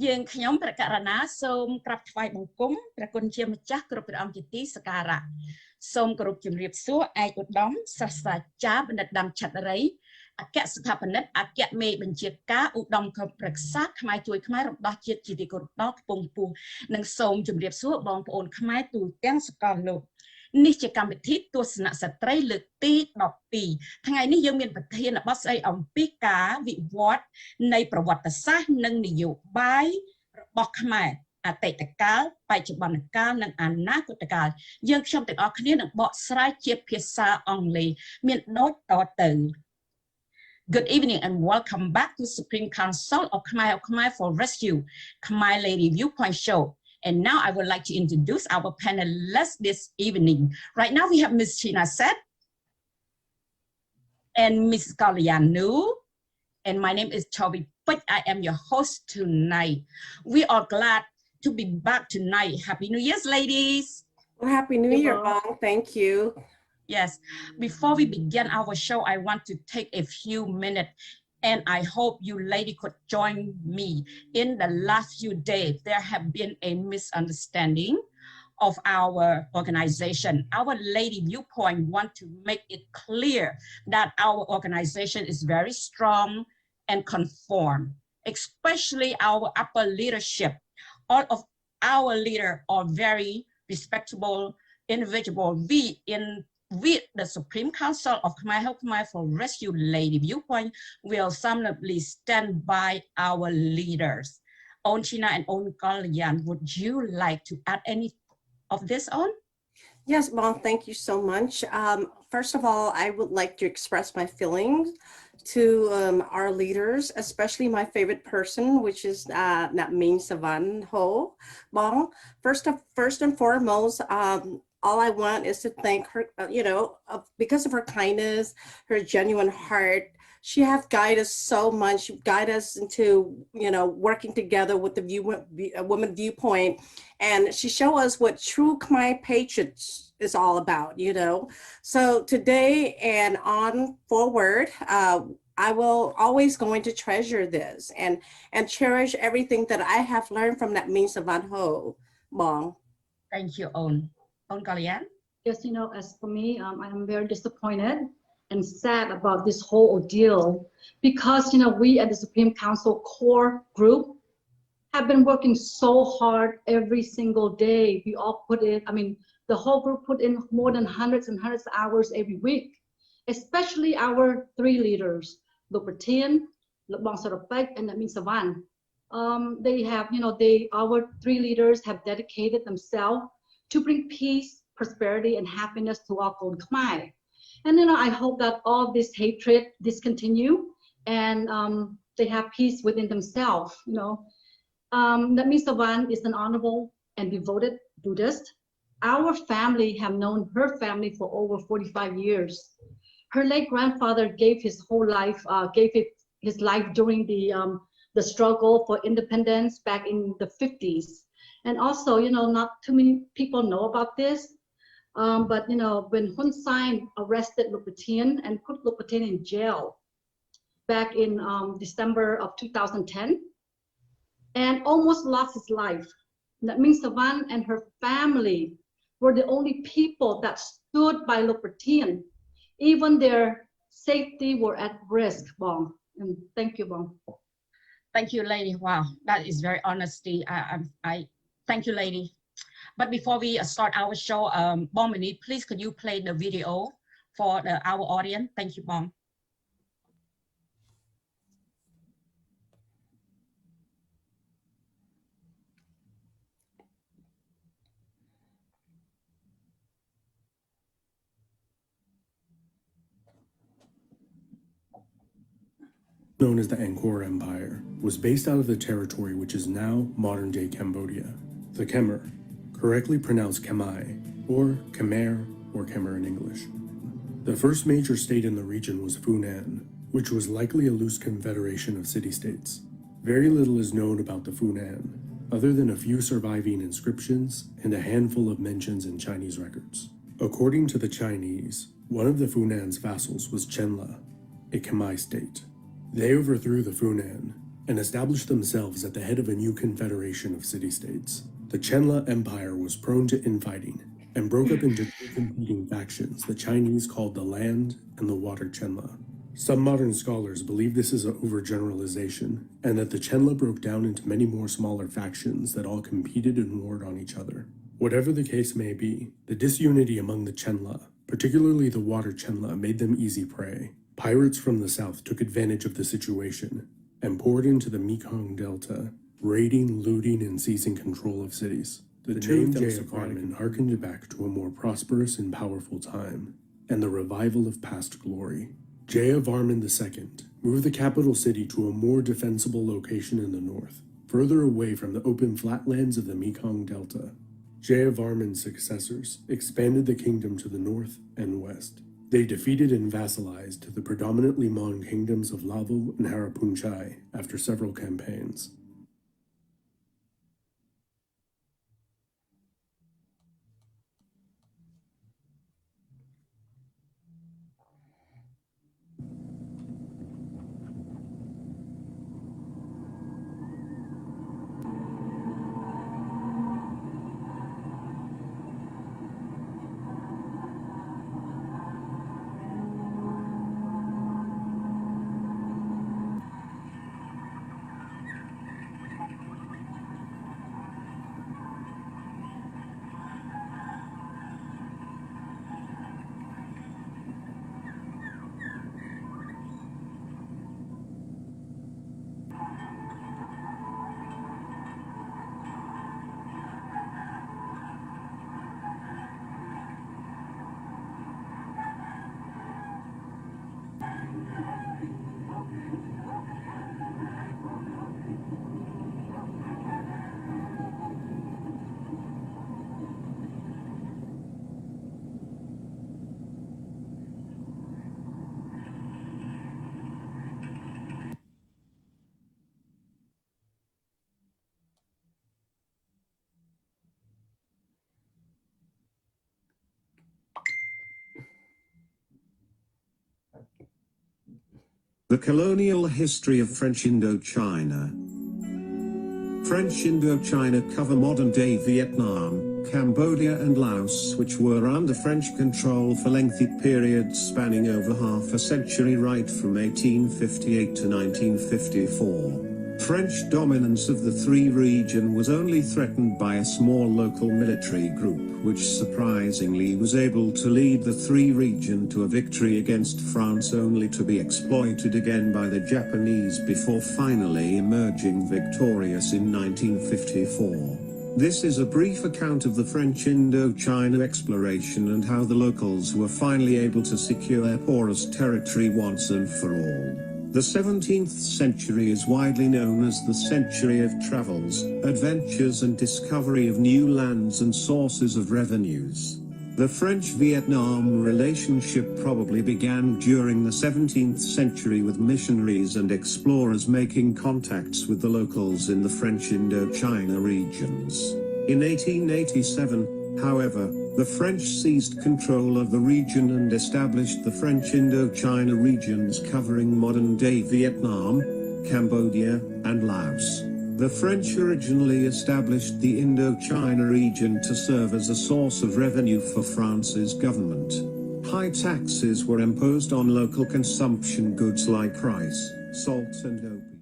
យើងខ្ញុំប្រកាសណាសូមក្រាបថ្វាយបង្គំព្រះគុណជាម្ចាស់គ្រប់ព្រះអង្គជាទីសក្ការៈសូមគោរពជំរាបសួរឯកឧត្តមសាស្ត្រាចារ្យបណ្ឌិតដាំឆ័ទ្រីអគ្គស្ថាបនិកអគ្គមេបញ្ជាការឧត្តមប្រឹក្សាខ្មែរជួយខ្មែររបស់ជាតិជាទីគោរពដល់ខ្ពង់ខ្ពស់និងសូមជម្រាបសួរបងប្អូនខ្មែរទូទាំងសកលលោកនេះជាកម្មវិធីទស្សនៈស្ត្រីលើកទី12ថ្ងៃនេះយើងមានប្រធានបទស្ដីអំពីការវិវត្តនៃប្រវត្តិសាស្ត្រនិងនយោបាយរបស់ខ្មែរអតីតកាលបច្ចុប្បន្នកាលនិងអនាគតកាលយើងខ្ញុំទាំងអស់គ្នានឹងបកស្រាយជាភាសាអង់គ្លេសមានដូចតទៅ Good evening and welcome back to Supreme Council of Khmer for Rescue Khmer Lady Viewpoint Show. And now I would like to introduce our panelists this evening. Right now we have Ms. China Set and Ms. Kalyan Nu. And my name is Chobi Put. I am your host tonight. We are glad to be back tonight. Happy New Year's, ladies. Well, Happy New Year, Bong. Thank you. Yes, before we begin our show, I want to take a few minutes and I hope you lady could join me. In the last few days, there have been a misunderstanding of our organization. Our Lady Viewpoint want to make it clear that our organization is very strong and conform, especially our upper leadership. All of our leaders are very respectable individual. We, the Supreme Council of Khmer for Rescue Lady Viewpoint, will solemnly stand by our leaders. On China and On Kalyan, would you like to add any of this on? Yes, Bong, thank you so much. First of all, I would like to express my feelings to our leaders, especially my favorite person, which is Namin Savan Ho Bong. First and foremost, all I want is to thank her, because of her kindness, her genuine heart. She has guided us so much, guided us into, working together with the Women Viewpoint. And she showed us what true Khmer patriots is all about, So today and on forward, I will always going to treasure this and cherish everything that I have learned from that Min Savan Ho Bong. Thank you, On Kalyan. Yes, as for me, I am very disappointed and sad about this whole ordeal because, we at the Supreme Council core group have been working so hard every single day. We all the whole group put in more than hundreds and hundreds of hours every week, especially our three leaders, Dr. Tien, Bong Sarapek, and Namin Savan. They have, our three leaders have dedicated themselves to bring peace, prosperity, and happiness to our own Khmer. And I hope that all this hatred discontinue and they have peace within themselves. Namin Savan is an honorable and devoted Buddhist. Our family have known her family for over 45 years. Her late grandfather gave his whole life, his life during the struggle for independence back in the 50s. And also, not too many people know about this. But when Hun Sen arrested Lupatien and put Lupatien in jail back in December of 2010 and almost lost his life, Namin Savan and her family were the only people that stood by Lupatien. Even their safety were at risk, Bong. And thank you, Bong. Thank you, lady. Wow, that is very honesty. I thank you, lady. But before we start our show, Bomini, please could you play the video for our audience? Thank you, Bom. Known as the Angkor Empire, was based out of the territory which is now modern-day Cambodia. The Khmer, correctly pronounced Khmer, or Khmer in English. The first major state in the region was Funan, which was likely a loose confederation of city-states. Very little is known about the Funan, other than a few surviving inscriptions and a handful of mentions in Chinese records. According to the Chinese, one of the Funan's vassals was Chenla, a Khmer state. They overthrew the Funan, and established themselves at the head of a new confederation of city-states. The Chenla Empire was prone to infighting and broke up into two competing factions the Chinese called the Land and the Water Chenla. Some modern scholars believe this is an overgeneralization, and that the Chenla broke down into many more smaller factions that all competed and warred on each other. Whatever the case may be, the disunity among the Chenla, particularly the Water Chenla, made them easy prey. Pirates from the south took advantage of the situation and poured into the Mekong Delta, raiding, looting, and seizing control of cities. The name Jayavarman harkened back to a more prosperous and powerful time, and the revival of past glory. Jayavarman II moved the capital city to a more defensible location in the north, further away from the open flatlands of the Mekong Delta. Jayavarman's successors expanded the kingdom to the north and west. They defeated and vassalized the predominantly Mon kingdoms of Laval and Harapunchai after several campaigns. The colonial history of French Indochina. French Indochina cover modern-day Vietnam, Cambodia and Laos, which were under French control for lengthy periods spanning over half a century, right from 1858 to 1954. French dominance of the three region was only threatened by a small local military group, which surprisingly was able to lead the three region to a victory against France, only to be exploited again by the Japanese before finally emerging victorious in 1954. This is a brief account of the French Indochina exploration and how the locals were finally able to secure their porous territory once and for all. The 17th century is widely known as the century of travels, adventures and discovery of new lands and sources of revenues. The French-Vietnam relationship probably began during the 17th century with missionaries and explorers making contacts with the locals in the French Indochina regions. In 1887, however, the French seized control of the region and established the French Indochina regions covering modern-day Vietnam, Cambodia, and Laos. The French originally established the Indochina region to serve as a source of revenue for France's government. High taxes were imposed on local consumption goods like rice, salt and opium.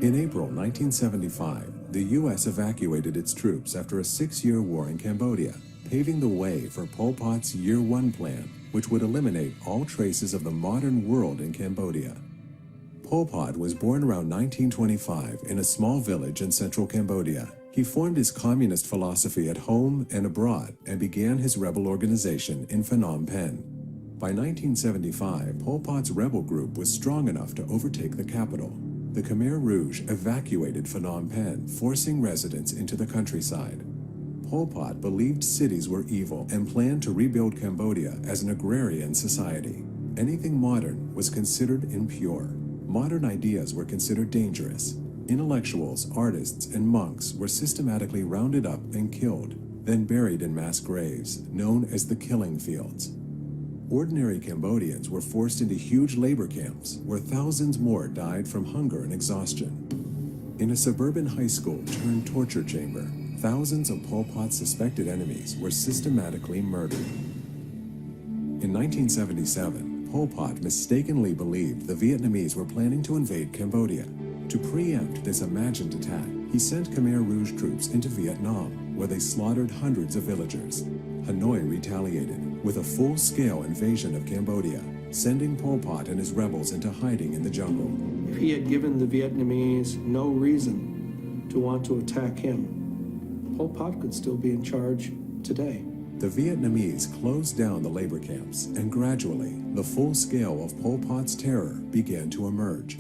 In April 1975, the U.S. evacuated its troops after a 6-year war in Cambodia, paving the way for Pol Pot's Year One plan, which would eliminate all traces of the modern world in Cambodia. Pol Pot was born around 1925 in a small village in central Cambodia. He formed his communist philosophy at home and abroad and began his rebel organization in Phnom Penh. By 1975, Pol Pot's rebel group was strong enough to overtake the capital. The Khmer Rouge evacuated Phnom Penh, forcing residents into the countryside. Pol Pot believed cities were evil and planned to rebuild Cambodia as an agrarian society. Anything modern was considered impure. Modern ideas were considered dangerous. Intellectuals, artists, and monks were systematically rounded up and killed, then buried in mass graves, known as the killing fields. Ordinary Cambodians were forced into huge labor camps, where thousands more died from hunger and exhaustion. In a suburban high school turned torture chamber, thousands of Pol Pot's suspected enemies were systematically murdered. In 1977, Pol Pot mistakenly believed the Vietnamese were planning to invade Cambodia. To preempt this imagined attack, he sent Khmer Rouge troops into Vietnam, where they slaughtered hundreds of villagers. Hanoi retaliated with a full-scale invasion of Cambodia, sending Pol Pot and his rebels into hiding in the jungle. If he had given the Vietnamese no reason to want to attack him, Pol Pot could still be in charge today. The Vietnamese closed down the labor camps, and gradually, the full scale of Pol Pot's terror began to emerge.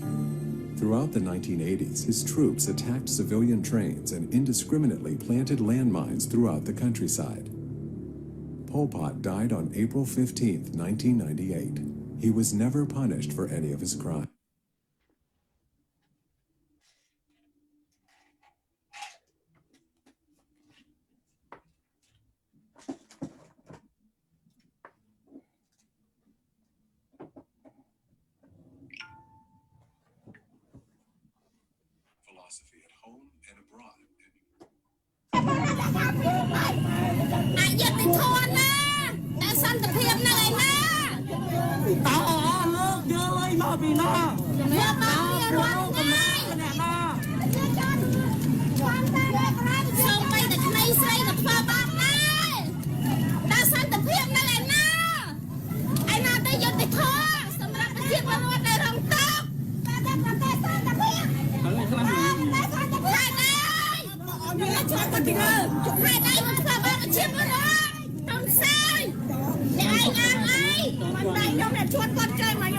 Throughout the 1980s, his troops attacked civilian trains and indiscriminately planted landmines throughout the countryside. Pol Pot died on April 15, 1998. He was never punished for any of his crimes. Philosophy at home and abroad. អាយុតិធនណាតែសន្តិភាពនៅឯណាតើលោកយកឲ្យមកពីណាយកមកពីរដ្ឋណាសូមបីតែក្មេងស្រីក៏ធ្វើបាបដែរតើសន្តិភាពនៅឯណាឯណាទៅយុតិធនសម្រាប់ប្រជាពលរដ្ឋដែលរងទុក្ខតែប្រទេសសន្តិភាពហើយខ្លះតែសន្តិភាពមានជួយទៅទីលើហើយដៃមកធ្វើបាបប្រជាពលរដ្ឋទុំផ្សេងអ្នកឯងអាងអីមិនតែខ្ញុំអ្នកជួយគាត់ចែកមក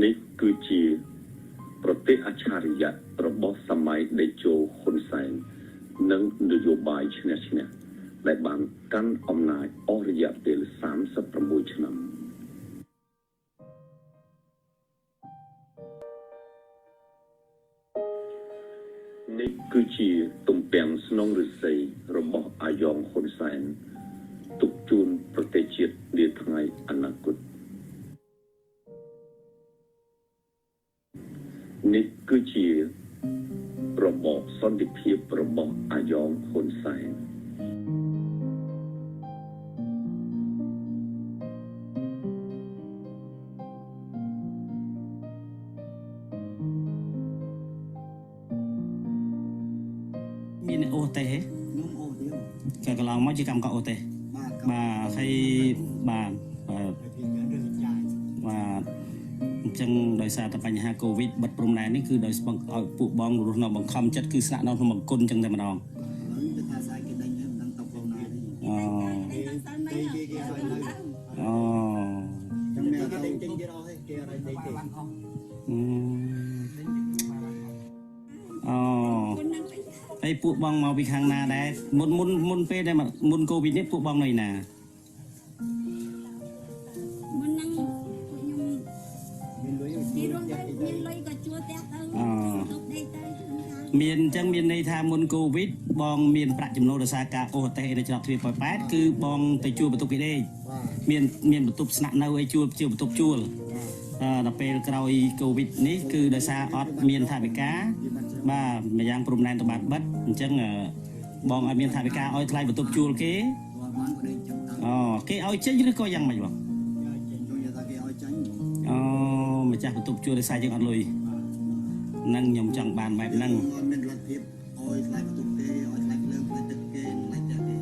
នេះគឺជាប្រទេសអច្ឆរិយៈរបស់សម័យតេជោហ៊ុនសែននិងនយោបាយឈ្នះឈ្នះដែលបានកាន់អំណាចអស់រយៈពេល36ឆ្នាំនេះគឺជាទំពាំងស្នងឫស្សីរបស់អាយ៉ងហ៊ុនសែនទុកជូនប្រទេសជាតិនាថ្ងៃអនាគតនេះគឺជារបបសន្តិភាពរបស់អាយ៉ងហ៊ុនសែនមានអូទេខ្ញុំអូទេក៏កន្លងមកជាកម្មករអូទេបាទហើយបាទអញ្ចឹងដោយសារតែបញ្ហាកូវីដបិទព្រំដែននេះគឺដោយឲ្យពួកបងរស់នៅបង្ខំចិត្តគឺស្នាក់នៅក្នុងបង្គន់អញ្ចឹងតែម្ដងគឺថាស្អែកគេដេញហ្នឹងទៅកូនណានេះអូចាំគេដេញចេញទៀតអស់គេអត់ដេញទេហើយពួកបងមកពីខាងណាដែរមុនពេលដែលមុនកូវីដនេះពួកបងនៅណាមុនហ្នឹងខ្ញុំមានលុយមានលុយក៏ជួលផ្ទះទៅទុកដេកទៅមានអញ្ចឹងមានន័យថាមុនកូវីដបងមានប្រាក់ចំណូលដោយសារការអូសតេនៅច្រកទ្វារប៉ោយប៉ែតគឺបងទៅជួលបន្ទប់គេដេកមានបន្ទប់ស្នាក់នៅឲ្យជួលបន្ទប់ជួលដល់ពេលក្រោយកូវីដនេះគឺដោយសារអត់មានថវិកាបាទម្យ៉ាងព្រំដែនតបាត់បិទអញ្ចឹងបងឲ្យមានថវិកាឲ្យថ្លៃបន្ទប់ជួលគេគេឲ្យចេញឬក៏យ៉ាងម៉េចបងអូម្ ម្ចាស់បន្ទប់ជួលដោយសារយើងអត់លុយនឹងខ្ញុំចង់បានបែបហ្នឹងមានលទ្ធភាពអោយថ្លៃបន្ទប់គេអោយថ្លៃលើផ្លូវទឹកគេថ្លៃចាស់គេ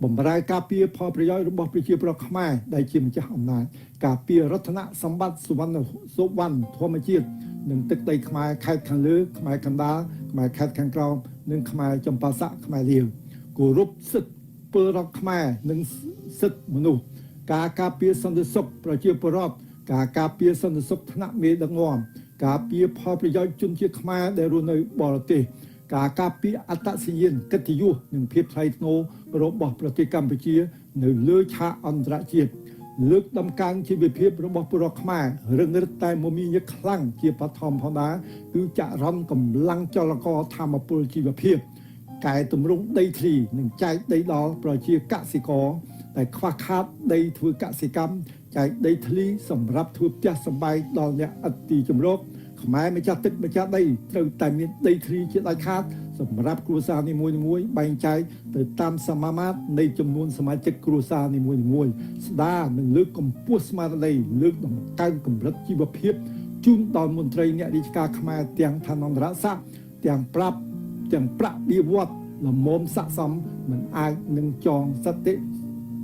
បំរើការពារផលប្រយោជន៍របស់ប្រជាពលរដ្ឋខ្មែរដែលជាម្ចាស់អំណាចការពាររតនសម្បត្តិសុវណ្ណធម្មជាតិនិងទឹកដីខ្មែរខេត្តខាងលើខ្មែរកណ្ដាលខ្មែរខេត្តខាងក្រោមនិងខ្មែរចម្ប៉ាសាក់ខ្មែរលាវគោរពសិទ្ធិពលរដ្ឋខ្មែរនិងសិទ្ធិមនុស្សការការពារសន្តិសុខប្រជាពលរដ្ឋការការពារសន្តិសុខថ្នាក់មេដឹកនាំការពារផលប្រយោជន៍ជនជាតិខ្មែរដែលរស់នៅបរទេសការការពារអត្តសញ្ញាណកិត្តិយសនិងភាពថ្លៃថ្នូររបស់ប្រទេសកម្ពុជានៅលើឆាកអន្តរជាតិលើកដំកើងជីវភាពរបស់ពលរដ្ឋខ្មែររឹងរឹតតែមមាញឹកខ្លាំងជាបឋមផងដែរគឺចរន្តកម្លាំងចលករធម្មពលជីវភាពកែតម្រង់ដីធ្លីនិងចែកដីដល់ប្រជាកសិករដែលខ្វះខាតដីធ្វើកសិកម្មចែកដីធ្លីសម្រាប់ធ្វើផ្ទះសម្បែងដល់អ្នកឥតទីជម្រកខ្មែរម្ចាស់ទឹកម្ចាស់ដីត្រូវតែមានដីធ្លីជាដាច់ខាតសម្រាប់គ្រួសារនីមួយៗបែងចែកទៅតាមសមាមាត្រនៃចំនួនសមាជិកគ្រួសារនីមួយៗស្ដារនិងលើកកម្ពស់ស្មារតីលើកតម្កើងកម្រិតជីវភាពជូនដល់មន្ត្រីអ្នករាជការខ្មែរទាំងឋានន្តរស័ក្តិទាំងប្រាក់បៀវត្សលំមស័ក្តិសមមិនអាចនឹងចងសតិ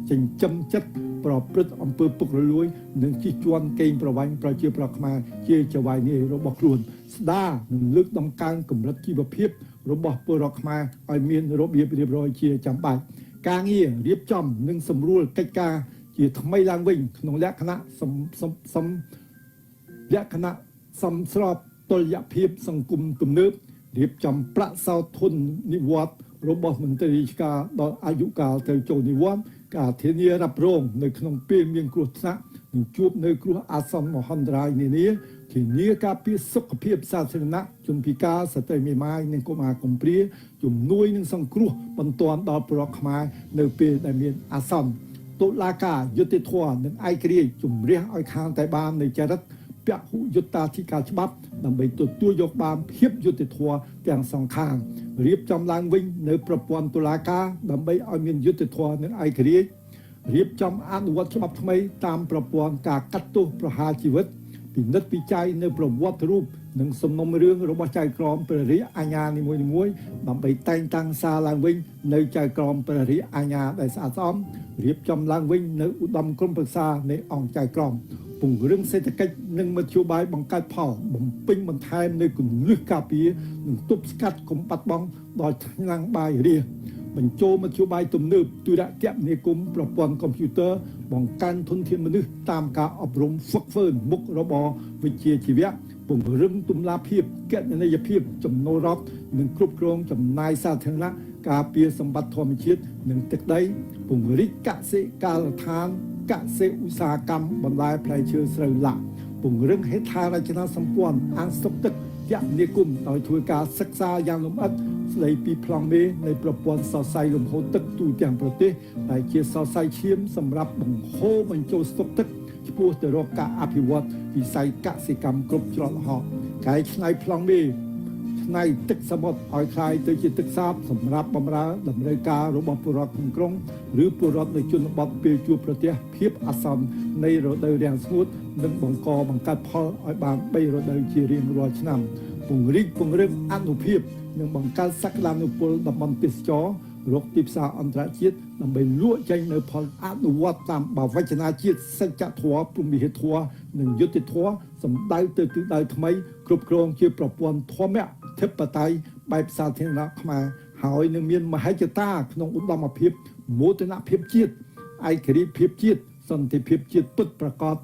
ចិញ្ចឹមចិត្តប្រព្រឹត្តអំពើពុករលួយនិងជិះជាន់កេងប្រវ័ញ្ចប្រជាប្រដ្ឋខ្មែរជាចៅហ្វាយនេះរបស់ខ្លួនស្ដារនិងលើកតម្កើងកម្រិតជីវភាពរបស់ពលរដ្ឋខ្មែរឲ្យមានរបៀបរៀបរយជាចាំបាច់ការងាររៀបចំនិងសម្រួលកិច្ចការជាថ្មីឡើងវិញក្នុងលក្ខណៈសមស្របតុល្យភាពសង្គមទំនើបរៀបចំប្រាក់សោធននិវត្តន៍របស់មន្ត្រីរាជការដល់អាយុកាលទៅចូលនិវត្តន៍ការធានារ៉ាប់រងនៅក្នុងពេលមានគ្រោះថ្នាក់និងជួបនៅគ្រោះអាសន្នមហន្តរាយនានាធានាការពារសុខភាពសាធារណៈជនពិការស្ត្រីមេម៉ាយនិងកុមារកំព្រាជំនួយនិងសង្គ្រោះបន្ទាន់ដល់ប្រជាខ្មែរនៅពេលដែលមានអាសន្នតុលាការយុត្តិធម៌និងឯករាជ្យជំរះឲ្យខាងតែបាននៃចរិតពហុយុត្តាធិការច្បាប់ដើម្បីទទួលយកបានភាពយុត្តិធម៌ទាំងសងខាងរៀបចំឡើងវិញនៅប្រព័ន្ធតុលាការដើម្បីឲ្យមានយុត្តិធម៌និងឯករាជ្យរៀបចំអនុវត្តច្បាប់ថ្មីតាមប្រព័ន្ធការកាត់ទោសប្រហារជីវិតពិនិត្យវិจัยនៅប្រវត្តិរូបនិងសំណុំរឿងរបស់ចៅក្រមព្រះរាជអាជ្ញានីមួយៗដើម្បីតែងតាំងសារឡើងវិញនៅចៅក្រមព្រះរាជអាជ្ញាដែលស្អាតស្អំរៀបចំឡើងវិញនៅឧត្តមក្រុមប្រឹក្សានៃអង្គចៅក្រមពង្រឹងសេដ្ឋកិច្ចនិងមធ្យោបាយបង្កើតផលបំពេញបន្ថែមនៅគន្លឹះការពារនិងទប់ស្កាត់កុំបាត់បង់ដល់ឆ្នាំងបាយរាបញ្ចូលមធ្យោបាយទំនើបទូរគមនាគមន៍ប្រព័ន្ធកុំព្យូទ័របង្កើនធនធានមនុស្សតាមការអប់រំហ្វឹកហ្វឺនមុខរបរវិជ្ជាជីវៈពង្រឹងទម្លាភាពគណនេយ្យភាពចំណូលរដ្ឋនិងគ្រប់គ្រងចំណាយសាធារណៈការពារសម្បត្តិធម្មជាតិនិងទឹកដីពង្រីកកសិការដ្ឋានកសិឧស្សាហកម្មបន្លែផ្លែឈើស្រូវឡាក់ពង្រឹងហេដ្ឋារចនាសម្ព័ន្ធអាងស្តុកទឹកគមនាគមន៍ដោយធ្វើការសិក្សាយ៉ាងលម្អិតស្ដីពីប្លង់មេនៃប្រព័ន្ធសរសៃលំហូរទឹកទូទាំងប្រទេសដែលជាសរសៃឈាមសម្រាប់បង្ហូរបញ្ចូលស្តុកទឹកឆ្ពោះទៅរកការអភិវឌ្ឍវិស័យកសិកម្មគ្រប់ច្រកល្ហកកែច្នៃប្លង់មេឆ្នៃទឹកសមុទ្រឲ្យคล้ายទៅជាទឹកសាបសម្រាប់បម្រើតម្រូវការរបស់ពលរដ្ឋក្នុងក្រុងឬពលរដ្ឋនៅជនបទពេលជួបប្រទះភាពអាសន្ននៃរដូវរាំងស្ងួតនិងបង្កើតផលឲ្យបាន3រដូវជារៀងរាល់ឆ្នាំពង្រឹងអនុភាពនិងបង្កើតសក្តានុពលតំបន់ទេសចររកទីផ្សារអន្តរជាតិដើម្បីលក់ចេញនៅផលអនុវត្តតាមបវចនាជាតិសច្ចធម៌ព្រហ្មវិហារធម៌និងយុត្តិធម៌សម្ដៅទៅទិសដៅថ្មីគ្រប់គ្រងជាប្រព័ន្ធធម្មធិបតេយ្យបែបសាធារណៈខ្មែរហើយនឹងមានមហិច្ឆតាក្នុងឧត្តមភាពមោទនភាពជាតិឯករាជ្យភាពជាតិសន្តិភាពជាតិពិតប្រាកដ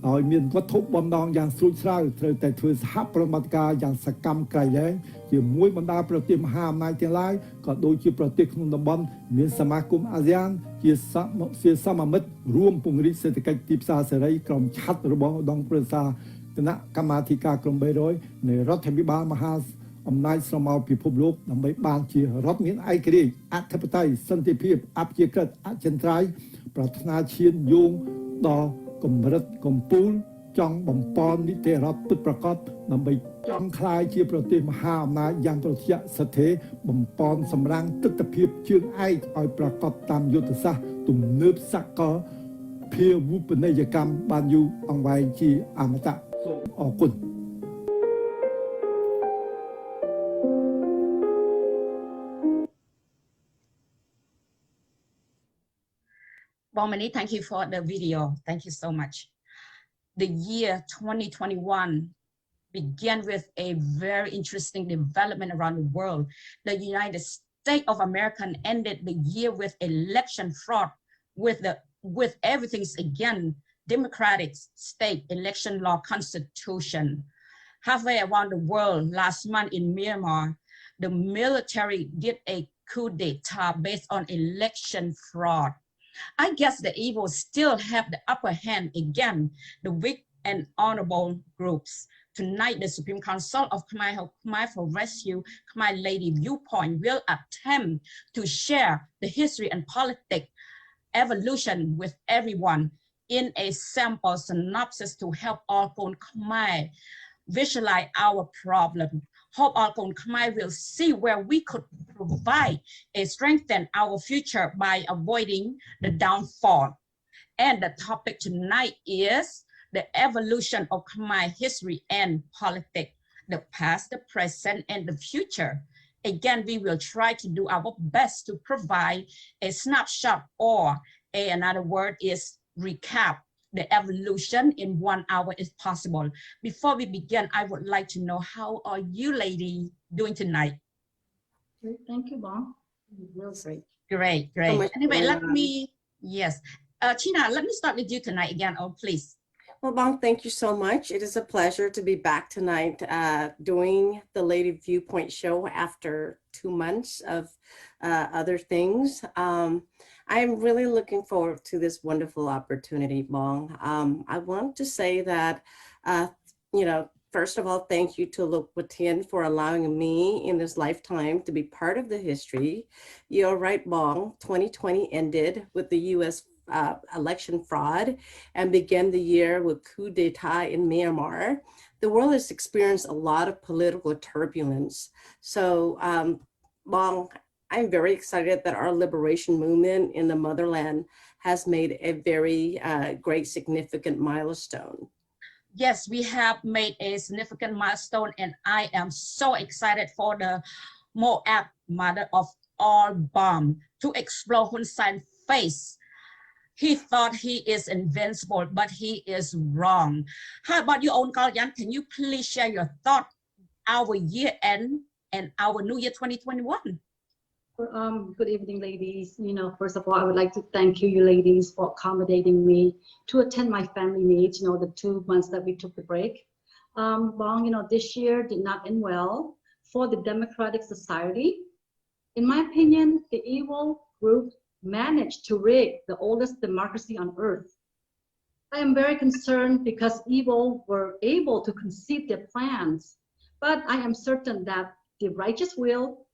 ឲ្យមានវត្ថុបំណងយ៉ាងស្រួចស្រាវត្រូវតែធ្វើសហប្រតិបត្តិការយ៉ាងសកម្មក្រៃលែងជាមួយបណ្ដាប្រទេសមហាអំណាចទាំងឡាយក៏ដូចជាប្រទេសក្នុងតំបន់មានសមាគមអាស៊ានជាសមាមិត្តរួមពង្រីកសេដ្ឋកិច្ចទីផ្សារសេរីក្រមឆ័ត្ររបស់ឧត្តមប្រឹក្សាគណៈកម្មាធិការក្រម300នៃរដ្ឋាភិបាលមហាអំណាចស្រមោលពិភពលោកដើម្បីបានជារដ្ឋមានឯករាជ្យអធិបតេយ្យសន្តិភាពអព្យាក្រឹតអចិន្ត្រៃយ៍ប្រាថ្នាឈានយោងដល់កម្រិតកំពូល ចង់បំពន់នីតិរដ្ឋពិតប្រាកដដើម្បីចង់คลายជាប្រទេសមហាអំណាចយ៉ាងប្រតិសទ្ធិបំពន់សម្រាំងទិដ្ឋភាពជើងឯកឲ្យប្រកបតាមយុទ្ធសាស្ត្រទំនើបសកលភាវូបនីយកម្មបានយូរអង្វែងជាអមតៈសូមអរគុណ Bomani, thank you for the video. Thank you so much. The year 2021 began with a very interesting development around the world. The United States of America ended the year with election fraud, with everything's again democratic state election law constitution. Halfway around the world, last month in Myanmar, the military did a coup d'etat based on election fraud. I guess the evil still have the upper hand again, the weak and honorable groups. Tonight, the Supreme Council of Khmer for Rescue, Khmer Lady Viewpoint will attempt to share the history and politics evolution with everyone in a sample synopsis to help all Khmer visualize our problem. Hope all Khmer will see where we could provide a strengthen our future by avoiding the downfall. And the topic tonight is the evolution of Khmer history and politics, the past, the present, and the future. Again, we will try to do our best to provide a snapshot, or another word is recap the evolution in 1 hour if possible. Before we begin, I would like to know, how are you ladies doing tonight? Thank you, Mom. Real great. Great, great. much Anyway, for, let me, yes. China, let me start with you tonight again. Oh, please. Well, Bong, thank you so much. It is a pleasure to be back tonight doing the Lady Viewpoint show after 2 months of other things. I'm really looking forward to this wonderful opportunity, Bong. I want to say that, first of all, thank you to Luk Watien for allowing me in this lifetime to be part of the history. You're right, Bong. 2020 ended with the U.S. Election fraud and began the year with coup d'etat in Myanmar. The world has experienced a lot of political turbulence. So, Bong, I'm very excited that our liberation movement in the motherland has made a very great, significant milestone. Yes, we have made a significant milestone, and I am so excited for the Moab, mother of all bomb, to explore Hun Sen's face. He thought he is invincible, but he is wrong. How about you, Own Kalyan? Can you please share your thought, our year end and our new year 2021? Good evening, ladies. First of all, I would like to thank you ladies for accommodating me to attend my family needs, the 2 months that we took the break. Bong, this year did not end well for the democratic society. In my opinion, the evil group managed to rig the oldest democracy on earth. I am very concerned because evil were able to conceive their plans, but I am certain that the righteous will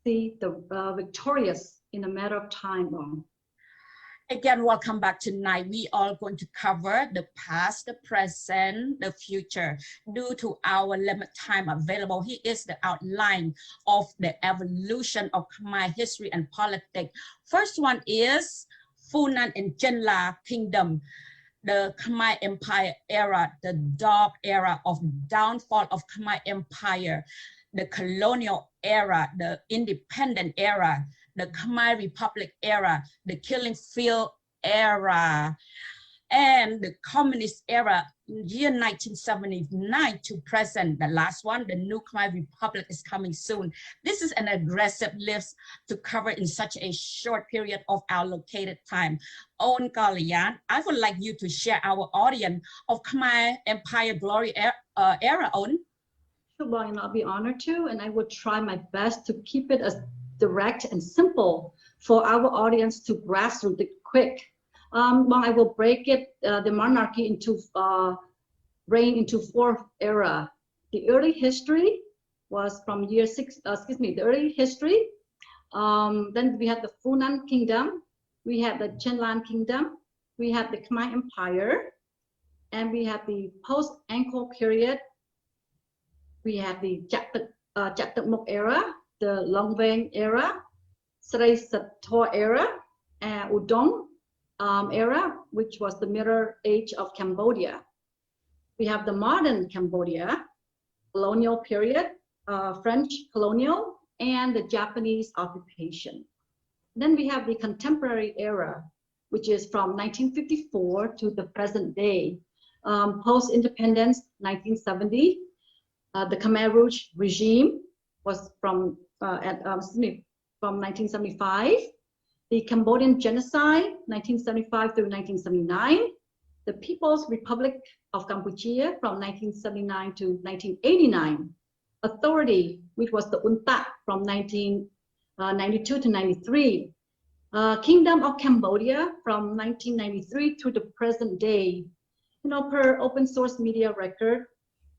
see the victorious in a matter of time. Again, welcome back tonight. We are going to cover the past, the present, the future. Due to our limited time available, here is the outline of the evolution of Khmer history and politics. First one is Funan and Chenla Kingdom, the Khmer Empire era, the dark era of downfall of Khmer Empire, the colonial era, the independent era, the Khmer Republic era, the killing field era, and the communist era, year 1979 to present. The last one, the new Khmer Republic, is coming soon. This is an aggressive list to cover in such a short period of allocated time. Own Kalyan, I would like you to share our audience of Khmer Empire glory era, Own. Well, and I'll be honored to, and I will try my best to keep it as direct and simple for our audience to grasp it quick. Well, I will break it, the monarchy into reign into 4 era. The early history was from year 6, the early history. Then we had the Funan Kingdom, we had the Chenlan Kingdom, we had the Khmer Empire, and we have the post-Angkor period. We have the Chatakmuk era, the Longveng era, Srei Sator era, and Udon era, which was the Middle Age of Cambodia. We have the modern Cambodia, colonial period, French colonial, and the Japanese occupation. Then we have the contemporary era, which is from 1954 to the present day. Post-independence, 1970, the Khmer Rouge regime was from 1975. The Cambodian genocide, 1975 through 1979. The People's Republic of Cambodia from 1979 to 1989. Authority, which was the UNTAC from 1992 to 93. Kingdom of Cambodia from 1993 to the present day. You know, per open source media record,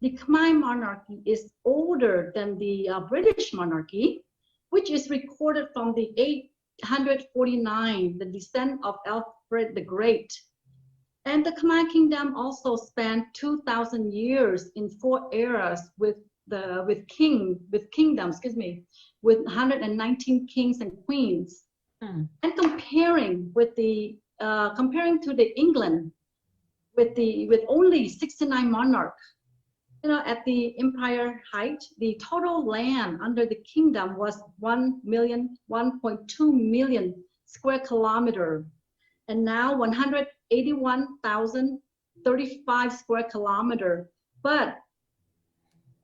the Khmer monarchy is older than the British monarchy, which is recorded from the 849, the descent of Alfred the Great. And the Khmer kingdom also spanned 2,000 years in 4 eras with 119 kings and queens. And comparing to the England with only 69 monarchs, you know, at the empire height, the total land under the kingdom was 1.2 million square kilometer, and now 181,035 square kilometer, but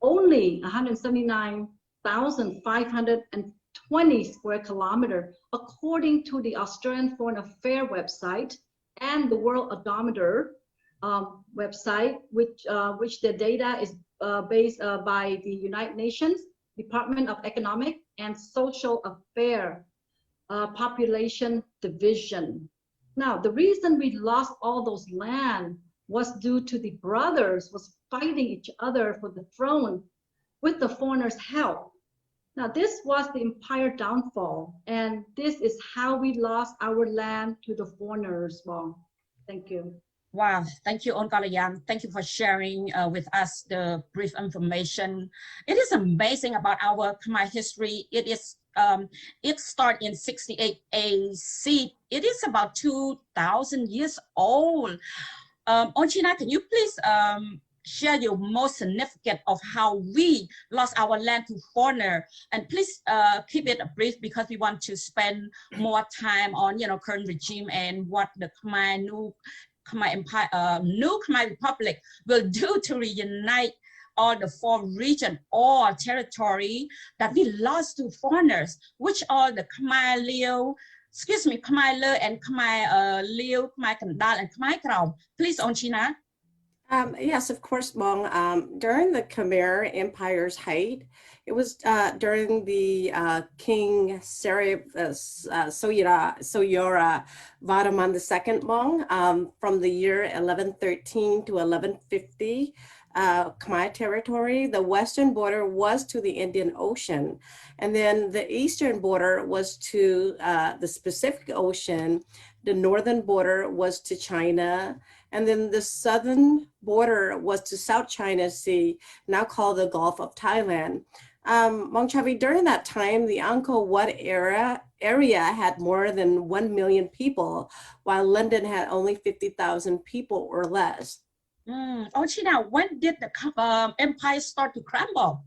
only 179,520 square kilometer, according to the Australian Foreign Affairs website and the World Odometer website, which the data is based by the United Nations Department of Economic and Social Affairs Population Division. Now, the reason we lost all those land was due to the brothers was fighting each other for the throne with the foreigners' help. Now, this was the empire downfall, and this is how we lost our land to the foreigners. Well, thank you. Wow, thank you, Onkalayang. Thank you for sharing with us the brief information. It is amazing about our Khmer history. It started in 68 AC. It is about 2,000 years old. Onchina, can you please share your most significant of how we lost our land to foreigner, and please keep it brief because we want to spend more time on current regime and what the new Khmer Republic will do to reunite all the 4 regions or territory that we lost to foreigners, which are the Khmer Liu, Khmer Le and Khmer Liu, Khmer Kandal and Khmer Kraum. Please, Onchina. Yes, of course, Mong. During the Khmer Empire's height, it was during the King Soyora Vadaman II, Mong, from the year 1113 to 1150. Khmer territory, the western border was to the Indian Ocean, and then the eastern border was to the Pacific Ocean. The northern border was to China, and then the southern border was to South China Sea, now called the Gulf of Thailand. Mong Chavi, during that time, the Angkor Wat area had more than 1 million people, while London had only 50,000 people or less. Onchina, when did the empire start to crumble?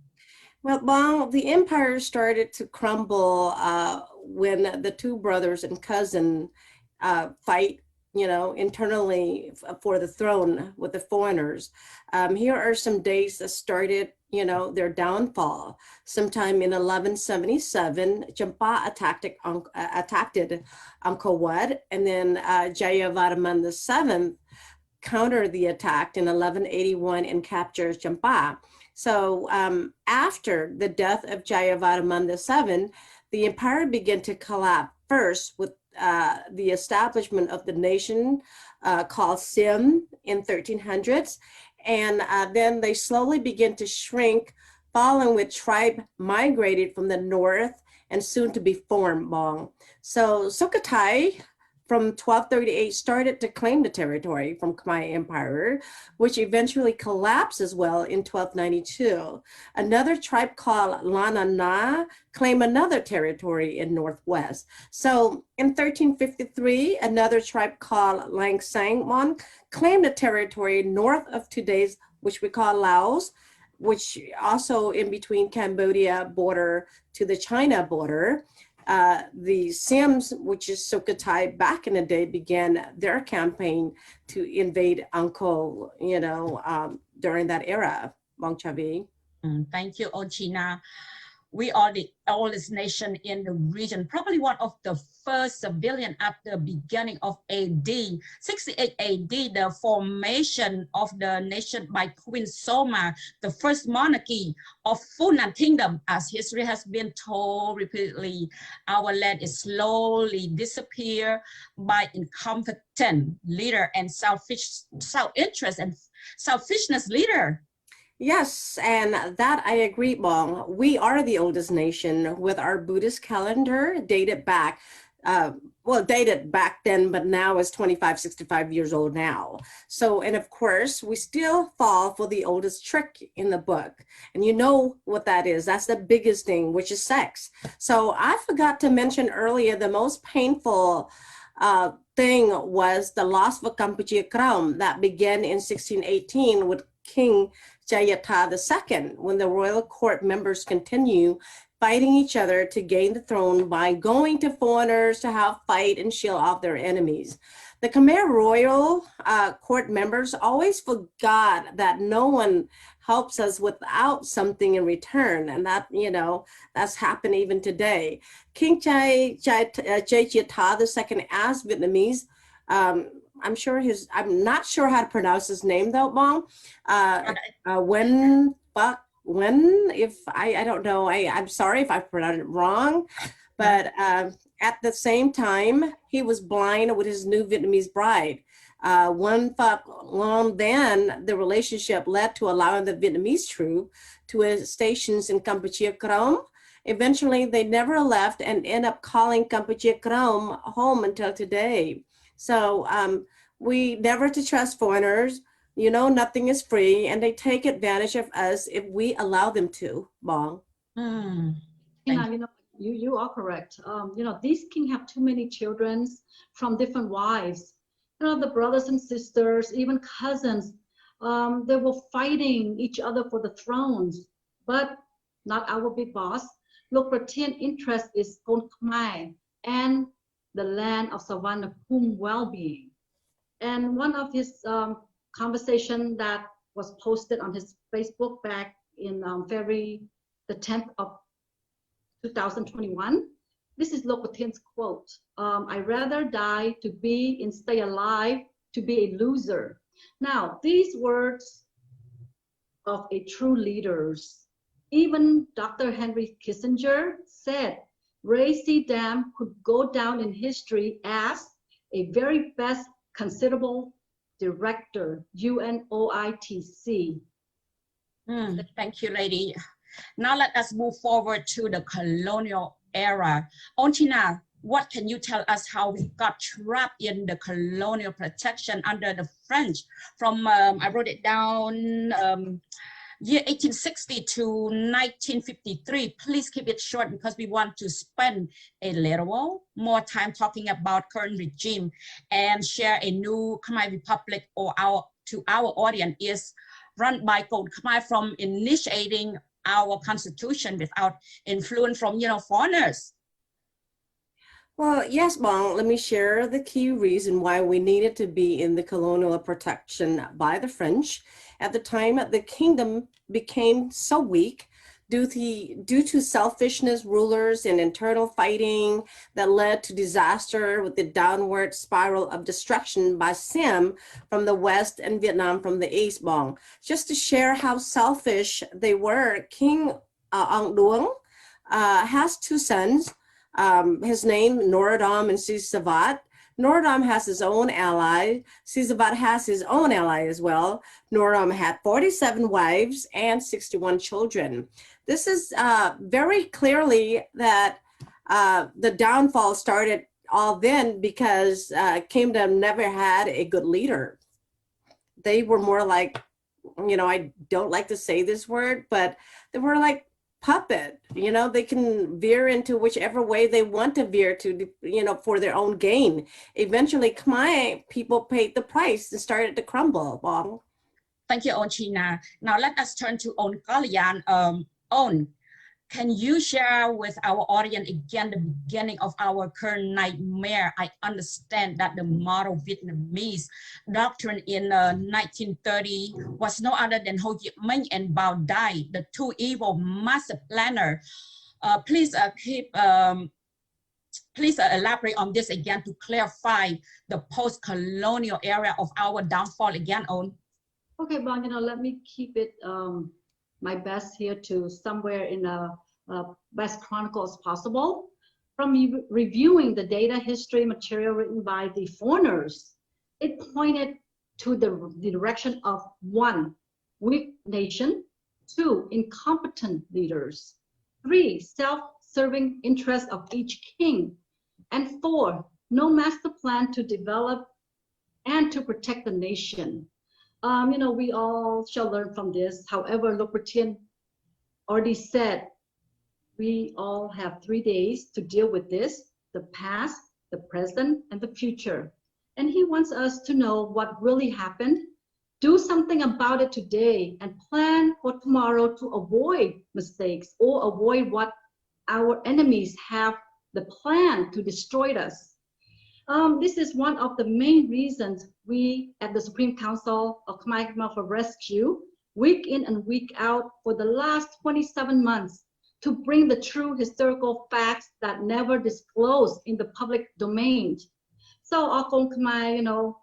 Well, the empire started to crumble when the 2 brothers and cousin fight, internally for the throne with the foreigners. Here are some dates that started, their downfall. Sometime in 1177, Champa attacked Angkor Wat, and then Jayavarman VII countered the attack in 1181 and captured Champa. So after the death of Jayavarman VII, the empire began to collapse first with the establishment of the nation called Sim in 1300s, and then they slowly began to shrink, following which tribe migrated from the north and soon to be formed, Mong. So Sukhothai from 1238 started to claim the territory from Khmer Empire, which eventually collapsed as well in 1292. Another tribe called Lanana claimed another territory in northwest. So in 1353, another tribe called Lang Sang claimed a territory north of today's, which we call Laos, which also in between Cambodia border to the China border. The Sims, which is Sukhothai back in the day, began their campaign to invade Angkor, during that era, Bong Chavi. Thank you, Ochina. We are the oldest nation in the region, probably one of the first civilian at the beginning of AD. 68 AD, the formation of the nation by Queen Soma, the first monarchy of Funan Kingdom. As history has been told repeatedly, our land is slowly disappear by incompetent leader and self-interest and selfishness leader. Yes, and that I agree, Bong. We are the oldest nation with our Buddhist calendar dated back, dated back then, but now is 65 years old now. So, and of course, we still fall for the oldest trick in the book. And you know what that is. That's the biggest thing, which is sex. So I forgot to mention earlier, the most painful thing was the loss of Kampuchea Crown that began in 1618 with King Jayatha II, when the royal court members continue fighting each other to gain the throne by going to foreigners to have fight and shield off their enemies. The Khmer royal court members always forgot that no one helps us without something in return, and that, that's happened even today. King Jayatha II asked Vietnamese, I'm not sure how to pronounce his name though, Mom. I don't know, I'm sorry if I pronounced it wrong, but at the same time, he was blind with his new Vietnamese bride. Then the relationship led to allowing the Vietnamese troop to stations in Kampuchea Krom. Eventually, they never left and end up calling Kampuchea Krom home until today. So we never to trust foreigners, nothing is free, and they take advantage of us if we allow them to, Bong. You are correct. These kings have too many children from different wives. The brothers and sisters, even cousins, they were fighting each other for the thrones, but not our big boss. Lucrative interest is Kon Khmer and the land of Savannah Kum well-being. And one of his conversation that was posted on his Facebook back in February the 10th of 2021, this is Locotin's quote, "I'd rather die to be and stay alive to be a loser." Now, these words of a true leaders, even Dr. Henry Kissinger said, Ray C. Dam could go down in history as a very best considerable director, UNOITC. Thank you, lady. Now let us move forward to the colonial era. Ontina, what can you tell us how we got trapped in the colonial protection under the French from, I wrote it down, year 1860 to 1953. Please keep it short because we want to spend a little more time talking about current regime and share a new Khmer Republic to our audience is run by Code Khmer from initiating our constitution without influence from, foreigners. Well, yes, Bong, let me share the key reason why we needed to be in the colonial protection by the French. At the time, the kingdom became so weak due to selfishness, rulers, and internal fighting that led to disaster with the downward spiral of destruction by Siem from the west and Vietnam from the east, Bong. Just to share how selfish they were, King Ang Duong has two sons. His name, Norodom and Sisavat. Norodom has his own ally. Sisavat has his own ally as well. Norodom had 47 wives and 61 children. This is very clearly that the downfall started all then because Kingdom never had a good leader. They were more like, you know, I don't like to say this word, but they were like puppet, you know, they can veer into whichever way they want to veer to, you know, for their own gain. Eventually, Khmer people paid the price and started to crumble. Bong. Thank you, On China. Now let us turn to On Kalian. On, can you share with our audience again the beginning of our current nightmare? I understand that the model Vietnamese doctrine in 1930 was no other than Ho Chi Minh and Bao Dai, the two evil master planner. Please elaborate on this again to clarify the post-colonial era of our downfall again, On. Okay, well, you know, let me keep it my best here to somewhere in a best chronicle as possible. From reviewing the data history material written by the foreigners, it pointed to the direction of 1, weak nation, 2, incompetent leaders, 3, self-serving interests of each king, and 4, no master plan to develop and to protect the nation. You know, we all shall learn from this. However, Lopertian already said, we all have 3 days to deal with this, the past, the present, and the future. And he wants us to know what really happened, do something about it today, and plan for tomorrow to avoid mistakes or avoid what our enemies have the plan to destroy us. This is one of the main reasons we at the Supreme Council of Khmer for Rescue, week in and week out for the last 27 months, to bring the true historical facts that never disclosed in the public domain. So Akon Khmer, you know,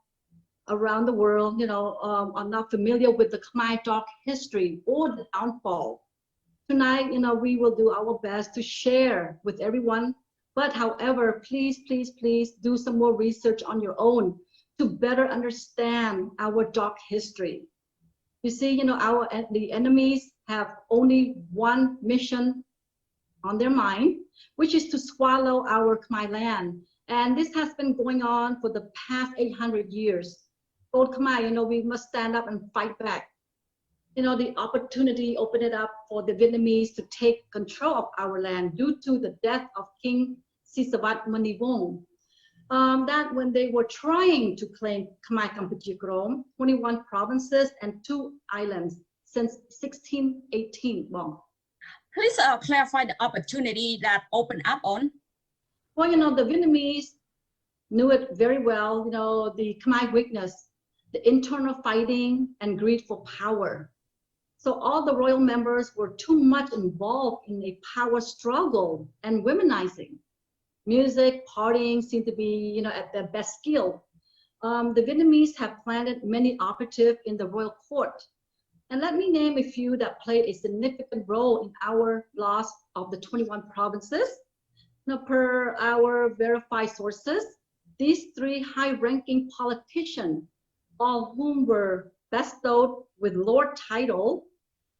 around the world, you know, are not familiar with the Khmer dark history or the downfall. Tonight, you know, we will do our best to share with everyone. But however, please, please, please do some more research on your own to better understand our dark history. You see, you know, the enemies have only one mission on their mind, which is to swallow our Khmer land. And this has been going on for the past 800 years. Old Khmer, you know, we must stand up and fight back. You know, the opportunity opened it up for the Vietnamese to take control of our land due to the death of King Sisavat Manivong. That when they were trying to claim Khmer Kampuchea Krom, 21 provinces and 2 islands since 1618. Well, please clarify the opportunity that opened up On. Well, you know, the Vietnamese knew it very well, you know, the Khmer weakness, the internal fighting and greed for power. So all the royal members were too much involved in a power struggle and womenizing. Music, partying seemed to be, you know, at their best skill. The Vietnamese have planted many operatives in the royal court. And let me name a few that played a significant role in our loss of the 21 provinces. Now, per our verified sources, these 3 high-ranking politicians, all whom were bestowed with lord title,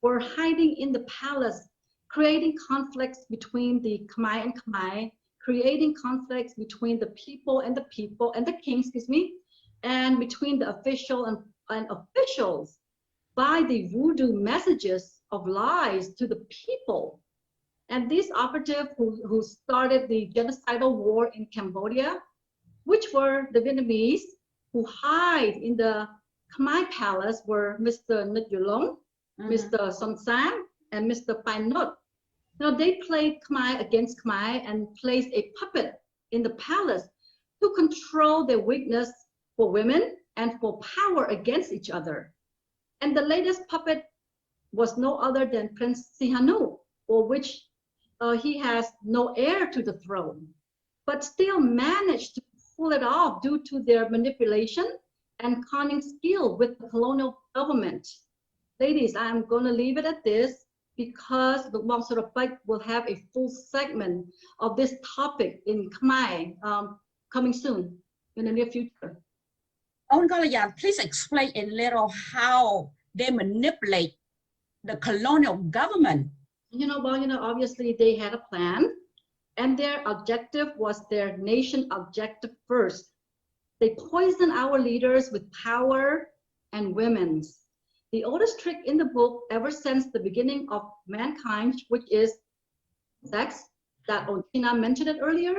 were hiding in the palace, creating conflicts between the Khmer and Khmer, creating conflicts between the people and the king, excuse me, and between the official and officials by the voodoo messages of lies to the people. And these operatives who started the genocidal war in Cambodia, which were the Vietnamese, who hide in the Khmer palace, were Mr. Nut Yulong, Mr. Son Sam, and Mr. Pai Not. Now they played Khmer against Khmer and placed a puppet in the palace to control their weakness for women and for power against each other. And the latest puppet was no other than Prince Sihanouk, for which he has no heir to the throne, but still managed to pull it off due to their manipulation and conning skill with the colonial government. Ladies, I'm going to leave it at this because the Wang Surapait will have a full segment of this topic in Khmer coming soon in the near future. On Kalayan, please explain a little how they manipulate the colonial government. You know, well, you know, obviously they had a plan. And their objective was their nation objective first. They poisoned our leaders with power and women's. The oldest trick in the book ever since the beginning of mankind, which is sex, that Ontina mentioned it earlier.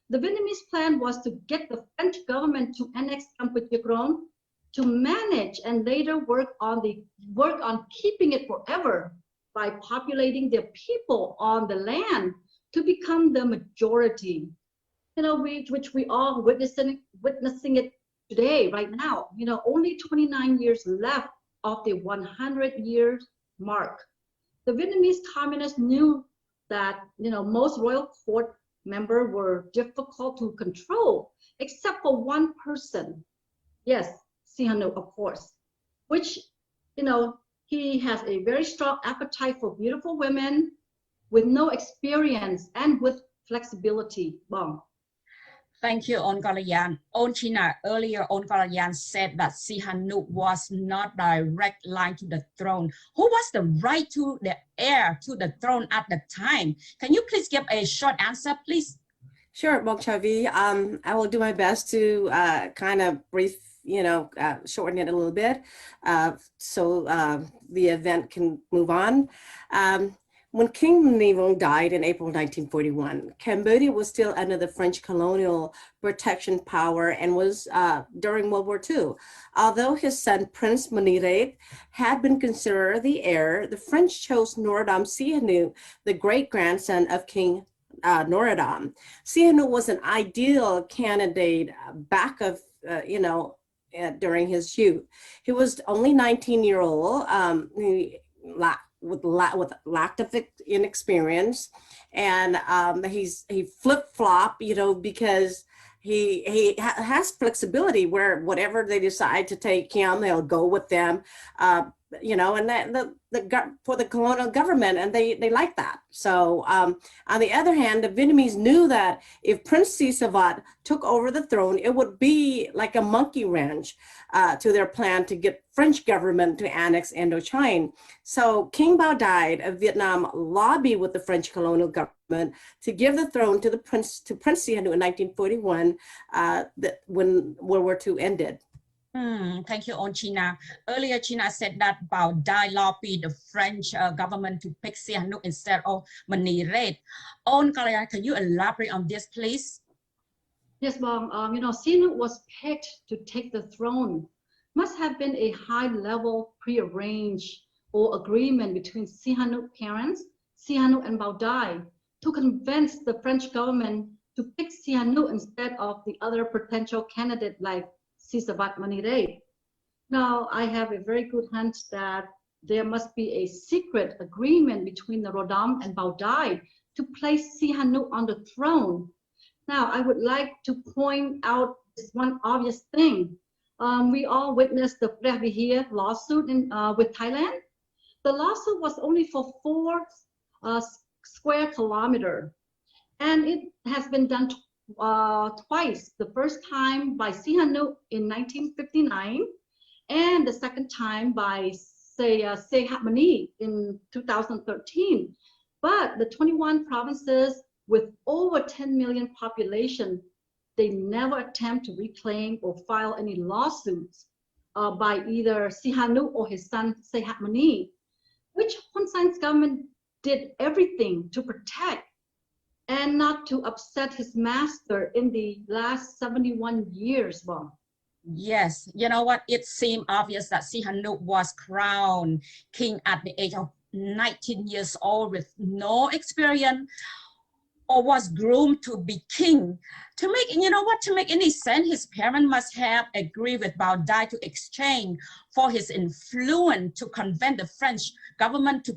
The Vietnamese plan was to get the French government to annex Kampuchea to manage and later work on keeping it forever by populating their people on the land to become the majority. You know, which we all witnessing it today, right now. You know, only 29 years left of the 100-year mark. The Vietnamese communists knew that, you know, most royal court members were difficult to control, except for one person. Yes, Sihanouk, of course, which, you know, he has a very strong appetite for beautiful women with no experience and with flexibility. Bon. Thank you, On Kalayan. On China, earlier On Kalayan said that Sihanouk was not direct line to the throne. Who was the right to the heir to the throne at the time? Can you please give a short answer, please? Sure, Bong Chavi. I will do my best to kind of brief, you know, shorten it a little bit so the event can move on. When King Mnevong died in April 1941, Cambodia was still under the French colonial protection power and was during World War II. Although his son, Prince Moniret, had been considered the heir, the French chose Norodom Sihanouk, the great-grandson of King Norodom. Sihanouk was an ideal candidate back of, you know, during his youth. He was only 19-year-old. With lack of inexperience, and he flip-flop, you know, because he has flexibility where whatever they decide to take him, they'll go with them, you know, and for the colonial government, and they like that. So on the other hand, the Vietnamese knew that if Prince Sisavat took over the throne, it would be like a monkey wrench to their plan to get French government to annex Indochina. So King Bao Dai of Vietnam lobbied with the French colonial government to give the throne to Prince Sihanouk in 1941, when World War II ended. Thank you, On China. Earlier, China said that Bao Dai lobbied the French government to pick Sihanouk instead of Moniret. On Kalayan, can you elaborate on this, please? Yes, Bong. You know, Sihanouk was picked to take the throne. Must have been a high-level prearranged or agreement between Sihanouk's parents, Sihanouk and Bao Dai, to convince the French government to pick Sihanouk instead of the other potential candidate like Sisavat Moniret. Now, I have a very good hunch that there must be a secret agreement between the Norodom and Bao Dai to place Sihanouk on the throne. Now, I would like to point out this one obvious thing. We all witnessed the Preh Vihir lawsuit with Thailand. The lawsuit was only for 4 square kilometers, and it has been done twice. The first time by Sihanouk in 1959, and the second time by Sckhk in 2013. But the 21 provinces with over 10 million population, they never attempt to reclaim or file any lawsuits by either Sihanouk or his son Sckhk, which Hun Sen's government did everything to protect and not to upset his master in the last 71 years. Bon. Yes, you know what? It seemed obvious that Sihanouk was crowned king at the age of 19 years old with no experience, or was groomed to be king. To make, you know what, to make any sense, his parents must have agreed with Bao Dai to exchange for his influence to convince the French government to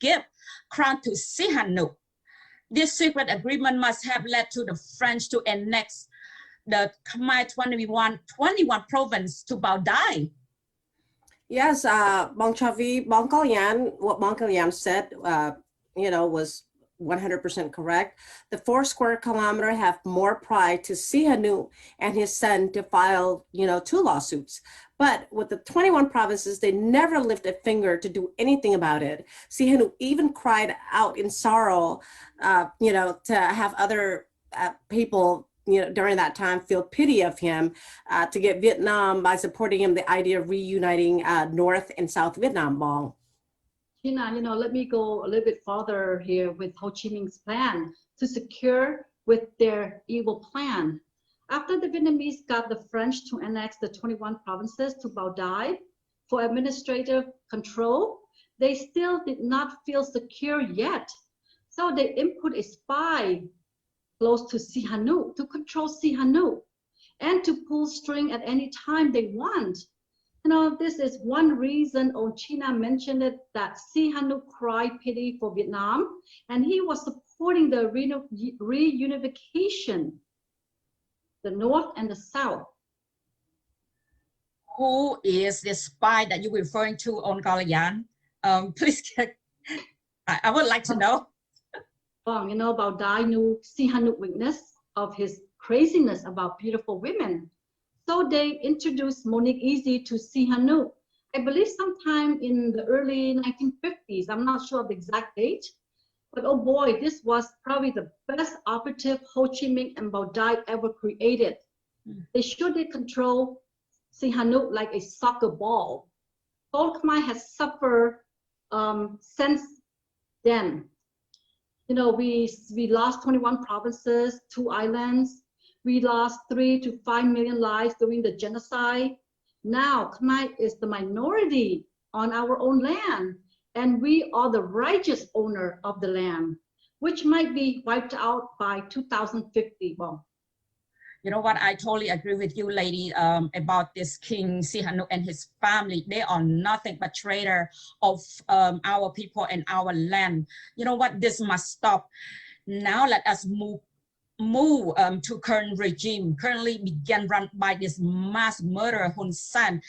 give crown to Sihanouk. This secret agreement must have led to the French to annex the Khmer 21 province to Bao Dai. Yes, Bong Chavi, what Bong Kalayan said, you know, was 100% correct. The 4 square kilometers have more pride to Sihanouk and his son to file, you know, 2 lawsuits. But with the 21 provinces, they never lift a finger to do anything about it. Sihanouk even cried out in sorrow, to have other people, during that time feel pity of him, to get Vietnam by supporting him the idea of reuniting North and South Vietnam. Bong. Tina, let me go a little bit further here with Ho Chi Minh's plan to secure with their evil plan. After the Vietnamese got the French to annex the 21 provinces to Bao Dai for administrative control, they still did not feel secure yet. So they input a spy close to Sihanouk to control Sihanouk and to pull string at any time they want. This is one reason Ochina mentioned it, that Sihanouk cried pity for Vietnam, and he was supporting the reunification, the North and the South. Who is the spy that you're referring to on Kalayan? Please, I would like to know. Bao Dai knew Sihanouk's weakness of his craziness about beautiful women. So they introduced Monique Easy to Sihanouk, I believe sometime in the early 1950s. I'm not sure of the exact date, but oh boy, this was probably the best operative Ho Chi Minh and Bao Dai ever created. They sure did control Sihanouk like a soccer ball. All Khmer has suffered since then. We lost 21 provinces, 2 islands. We lost 3 to 5 million lives during the genocide. Now, Khmer is the minority on our own land, and we are the righteous owner of the land, which might be wiped out by 2050. Well, you know what? I totally agree with you, lady, about this King Sihanouk and his family. They are nothing but traitor of our people and our land. You know what? This must stop. Now let us move to current regime, currently began run by this mass murderer Hun Sen.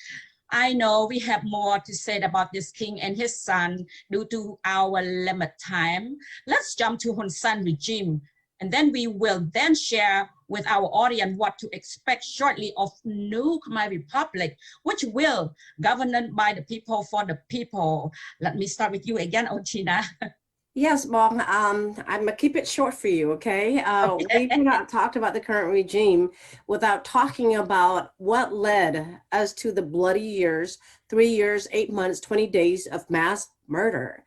I know we have more to say about this king and his son due to our limited time. Let's jump to Hun Sen regime, and then we will then share with our audience what to expect shortly of new Khmer Republic, which will governed by the people for the people. Let me start with you again, Ochina. Yes, Bong, I'm gonna keep it short for you, okay? We cannot talk about the current regime without talking about what led us to the bloody years, 3 years, 8 months, 20 days of mass murder.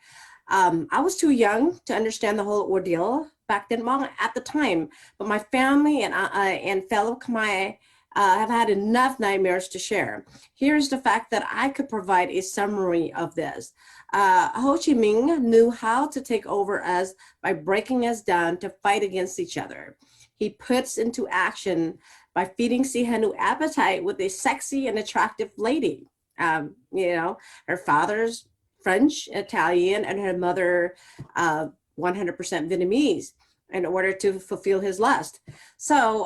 I was too young to understand the whole ordeal back then, Bong, at the time, but my family and fellow Khmer have had enough nightmares to share. Here's the fact that I could provide a summary of this. Ho Chi Minh knew how to take over us by breaking us down to fight against each other. He puts into action by feeding Sihanouk appetite with a sexy and attractive lady. Her father's French, Italian, and her mother 100% Vietnamese in order to fulfill his lust. So,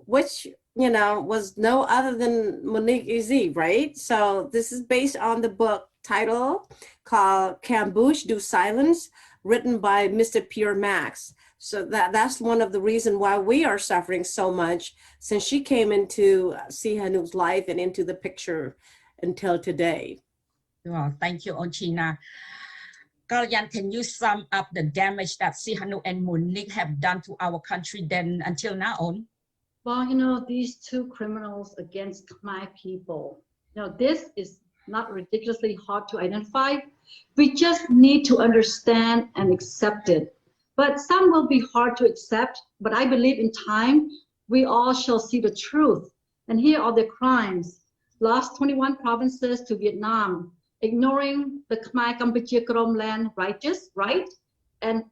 which was no other than Monique Easy, right? So this is based on the book title called Cambouche du Silence, written by Mr. Pierre Max. So that's one of the reasons why we are suffering so much since she came into Sihanouk's life and into the picture until today. Well, thank you, Ochina. Kalayan, can you sum up the damage that Sihanouk and Monique have done to our country then until now on? Well, these two criminals against Khmer people, this is not ridiculously hard to identify. We just need to understand and accept it. But some will be hard to accept, but I believe in time, we all shall see the truth. And here are the crimes. Lost 21 provinces to Vietnam, ignoring the Khmer Kampuchea Krom land righteous, right? And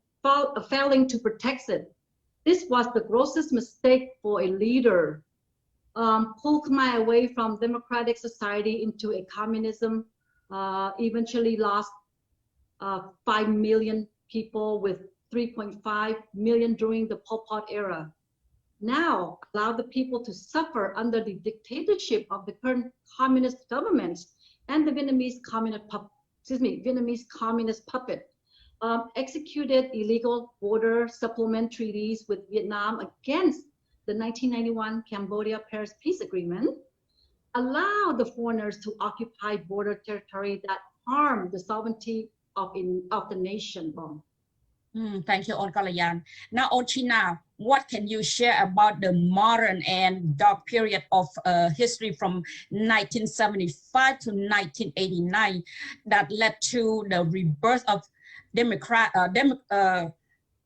failing to protect it. This was the grossest mistake for a leader. Pull Khmer away from democratic society into a communism, eventually lost 5 million people with 3.5 million during the Pol Pot era. Now allow the people to suffer under the dictatorship of the current communist governments and the Vietnamese communist puppet. Executed illegal border supplement treaties with Vietnam against the 1991 Cambodia Paris Peace Agreement. allow the foreigners to occupy border territory that harm the sovereignty of the nation. Thank you, On Kalayan. Now, On China, what can you share about the modern and dark period of history from 1975 to 1989 that led to the rebirth of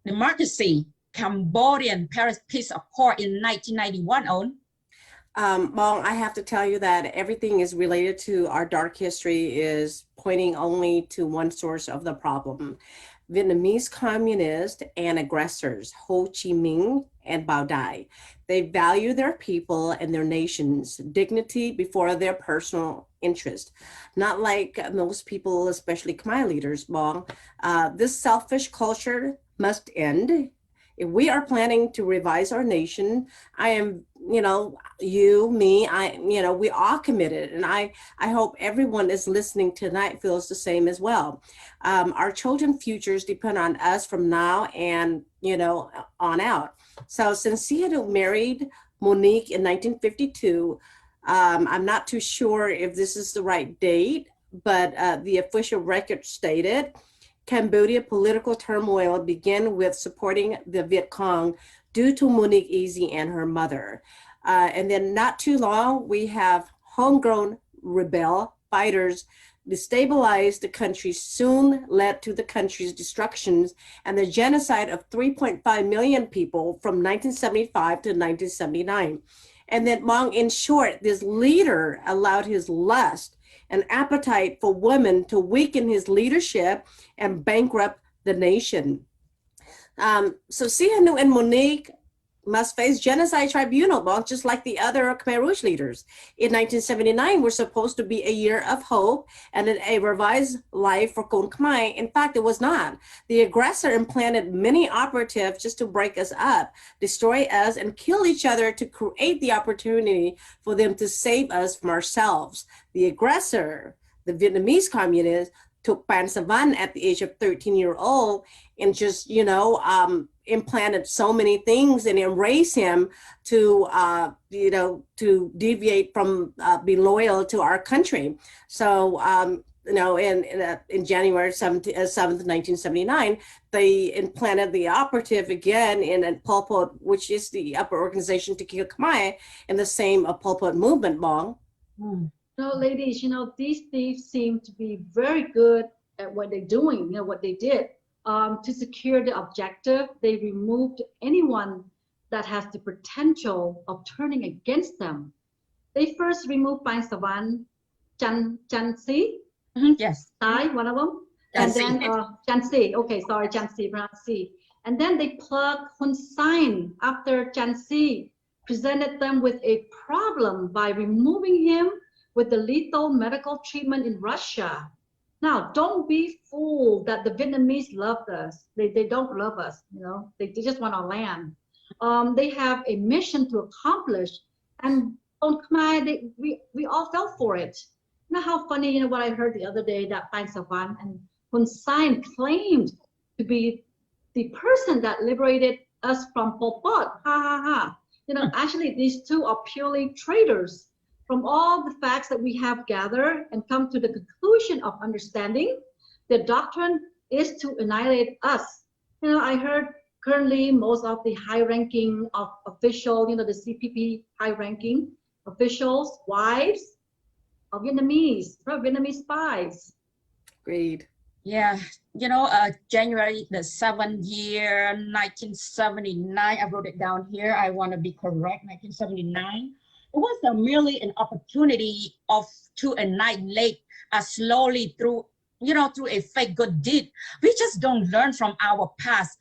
democracy, Cambodian Paris Peace Accord in 1991, On? Well, I have to tell you that everything is related to our dark history is pointing only to one source of the problem. Vietnamese communists and aggressors, Ho Chi Minh and Bao Dai. They value their people and their nation's dignity before their personal interest. Not like most people, especially Khmer leaders, Bong. This selfish culture must end. If we are planning to revise our nation, I am, you, me, we are committed. And I hope everyone is listening tonight feels the same as well. Our children's futures depend on us from now and, on out. So since Sihanouk married Monique in 1952, I'm not too sure if this is the right date, but the official record stated, Cambodia political turmoil began with supporting the Viet Cong due to Monique Easy and her mother. And then not too long, we have homegrown rebel fighters destabilized the country, soon led to the country's destructions and the genocide of 3.5 million people from 1975 to 1979. And then Mong, in short, this leader allowed his lust and appetite for women to weaken his leadership and bankrupt the nation. So Sihanouk and Monique must face genocide tribunal, just like the other Khmer Rouge leaders. In 1979, we're supposed to be a year of hope and a revised life for Kon Khmer. In fact, it was not. The aggressor implanted many operatives just to break us up, destroy us, and kill each other to create the opportunity for them to save us from ourselves. The aggressor, the Vietnamese communists, took Pan Savan at the age of 13-year-old and just, implanted so many things and erase him to, to deviate from be loyal to our country. So, in January 7th, 1979, they implanted the operative again in Pol Pot, which is the upper organization to kill Khmer, in the same Pol Pot movement, Bong. No, ladies, these thieves seem to be very good at what they're doing, what they did. To secure the objective, they removed anyone that has the potential of turning against them. They first removed Pan Savan, Chan Si. Yes. Tai, one of them. Chan And Si. then Chan Si, okay, sorry, Chan Si, pronounce Si. And then they plugged Hun Sen after Chan Si presented them with a problem by removing him with the lethal medical treatment in Russia. Now, don't be fooled that the Vietnamese loved us. They don't love us, they just want our land. They have a mission to accomplish, and on Khmer, we all fell for it. How funny, what I heard the other day, that Pan Savan and Hun Sen claimed to be the person that liberated us from Pol Pot. Ha ha ha. Actually, these two are purely traitors. From all the facts that we have gathered and come to the conclusion of understanding, the doctrine is to annihilate us. I heard currently most of the high-ranking of official, the CPP high-ranking officials, wives of Vietnamese spies. Agreed. Yeah, January the 7th year, 1979, I wrote it down here. I want to be correct, 1979. It was merely an opportunity to annihilate us slowly through a fake good deed. We just don't learn from our past.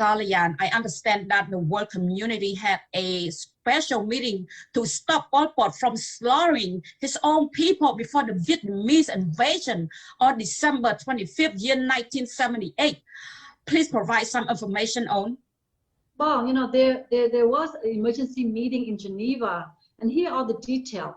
Kalayan, I understand that the world community had a special meeting to stop Pol Pot from slaughtering his own people before the Vietnamese invasion on December 25th, year 1978. Please provide some information on. Well, there was an emergency meeting in Geneva. And here are the details.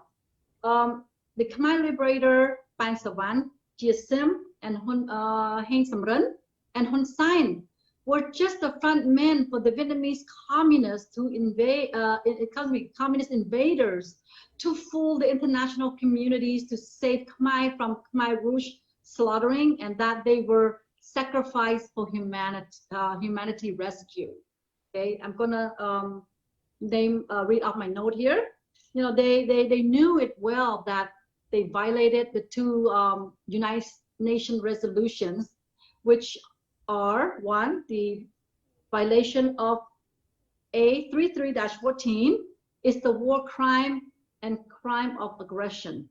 The Khmer liberator Pan Savan, Chia Sim, and Heng Samrin, and Hun Sen were just the front men for the Vietnamese communists to invade, communist invaders, to fool the international communities to save Khmer from Khmer Rouge slaughtering, and that they were sacrificed for humanity rescue. Okay, I'm gonna read off my note here. You know, they knew it well that they violated the two United Nations resolutions, which are one, the violation of A33-14 is the war crime and crime of aggression.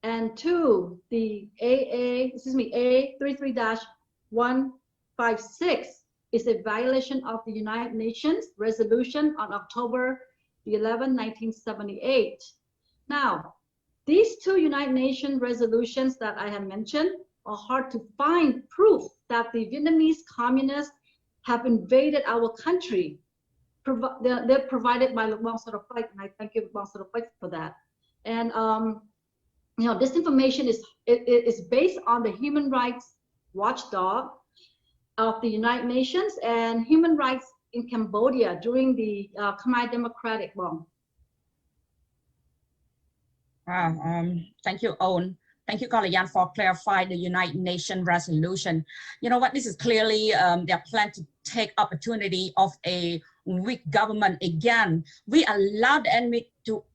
And two, the A33-156 is a violation of the United Nations resolution on October 11, 1978. Now, these two United Nations resolutions that I have mentioned are hard to find proof that the Vietnamese communists have invaded our country. They're provided by Luang Sarawak, and I thank you, Luang Sarawak, for that. And you know, this information is based on the human rights watchdog of the United Nations and human rights in Cambodia during the Khmer Democratic War. Thank you, Owen. Thank you, Kalayan, for clarifying the United Nations resolution. You know what, this is clearly their plan to take opportunity of a weak government again. We allow the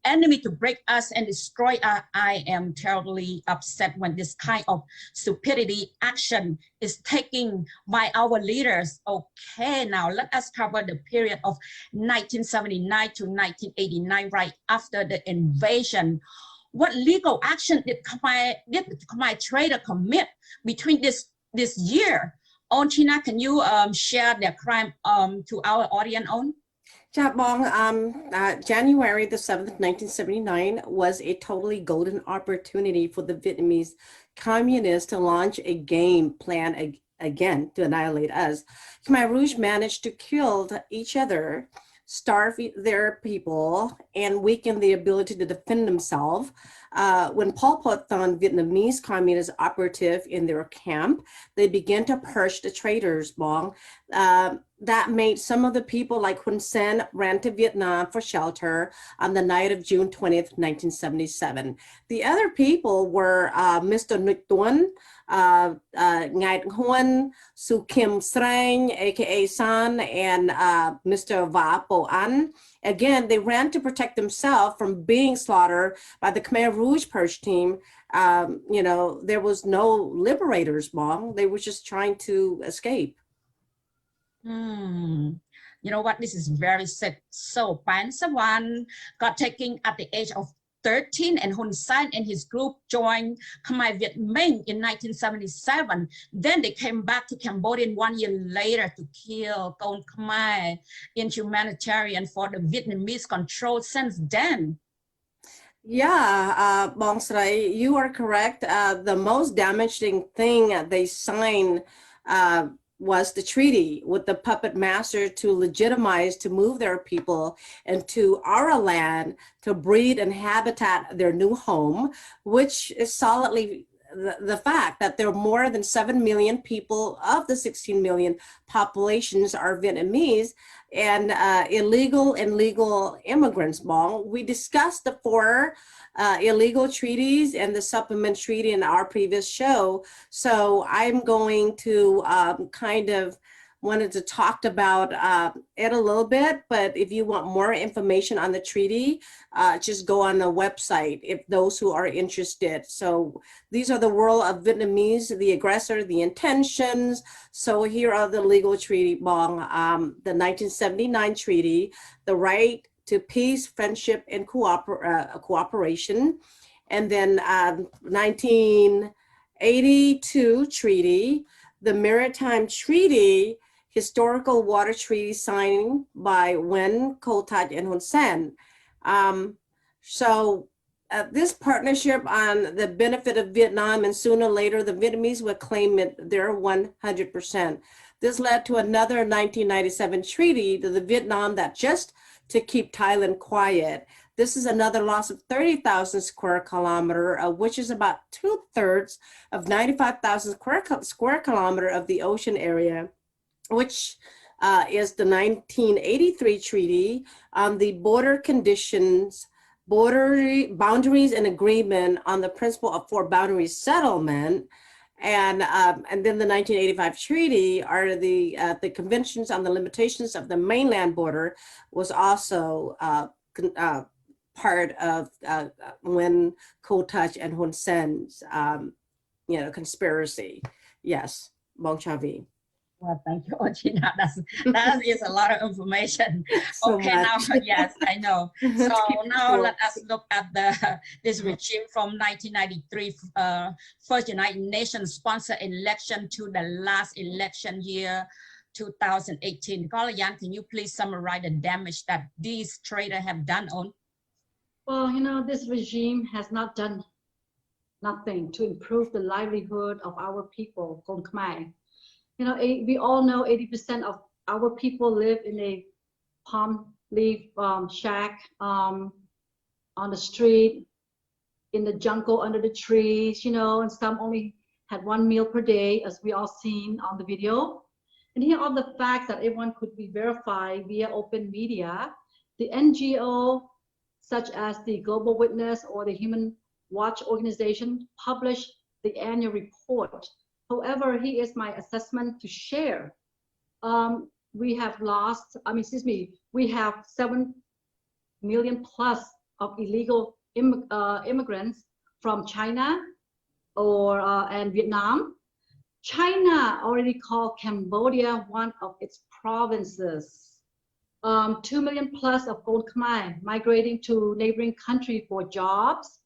enemy to break us and destroy us. I am terribly upset when this kind of stupidity action is taken by our leaders. Okay, now let us cover the period of 1979 to 1989, right after the invasion. What legal action did Khmer trader commit between this year? On China, can you share their crime to our audience on? Cha Bong, January the 7th, 1979 was a totally golden opportunity for the Vietnamese communists to launch a game plan again to annihilate us. Khmer Rouge managed to kill each other, starve their people, and weaken the ability to defend themselves. When Pol Pot found Vietnamese communist operative in their camp, they began to purge the traitors, Bong. That made some of the people like Hun Sen ran to Vietnam for shelter on the night of June 20th, 1977. The other people were Mr. Nguyen Tuan, Ngai Huan, Su Kim Srang, aka San, and Mr. Va Po An. Again, they ran to protect themselves from being slaughtered by the Khmer Rouge purge team. You know, there was no liberators, Bong. They were just trying to escape. You know what, this is very sick. So Pan Sawan got taken at the age of 13, and Hun Sen and his group joined Khmer Viet Minh in 1977. Then they came back to Cambodia 1 year later to kill Kon Khmer in humanitarian for the Vietnamese control since then. Yeah, Bong Srai, you are correct. The most damaging thing they signed was the treaty with the puppet master to legitimize, to move their people into our land, to breed and habitat their new home, which is solidly the fact that there are more than 7 million people of the 16 million populations are Vietnamese, and illegal and legal immigrants. Bong, we discussed the 4 illegal treaties and the supplement treaty in our previous show. So I'm going to kind of wanted to talk about it a little bit, but if you want more information on the treaty, just go on the website if those who are interested. So these are the world of Vietnamese, the aggressor, the intentions. So here are the legal treaty, Bong, the 1979 treaty, the right to peace, friendship, and cooperation. And then 1982 treaty, the Maritime Treaty, historical water treaty signed by Nguyen, Co Thach, and Hun Sen. This partnership on the benefit of Vietnam, and sooner or later the Vietnamese would claim it their 100%. This led to another 1997 treaty to the Vietnam that just to keep Thailand quiet. This is another loss of 30,000 square kilometer, which is about 2/3 of 95,000 square kilometer of the ocean area. which is the 1983 treaty on the border conditions, boundaries and agreement on the principle of four boundary settlement. And then the 1985 treaty are the conventions on the limitations of the mainland border was also part of when Ko Touch and Hun Sen's conspiracy. Yes, Bong Chavi. Well, thank you, Ochina. That is a lot of information. So Okay, much. now, yes, I know. So now short. let us look at this regime from 1993, first United Nations sponsored election to the last election year, 2018. Kalayan, can you please summarize the damage that these traitors have done on? Well, this regime has not done nothing to improve the livelihood of our people, Khmer. We all know 80% of our people live in a palm leaf shack on the street, in the jungle, under the trees, and some only had one meal per day, as we all seen on the video. And here are the facts that everyone could be verified via open media. The NGO, such as the Global Witness or the Human Watch organization, published the annual report. However, here is my assessment to share. We have we have 7 million plus of illegal immigrants from China and Vietnam. China already called Cambodia one of its provinces. 2 million plus of Khmer migrating to neighboring country for jobs.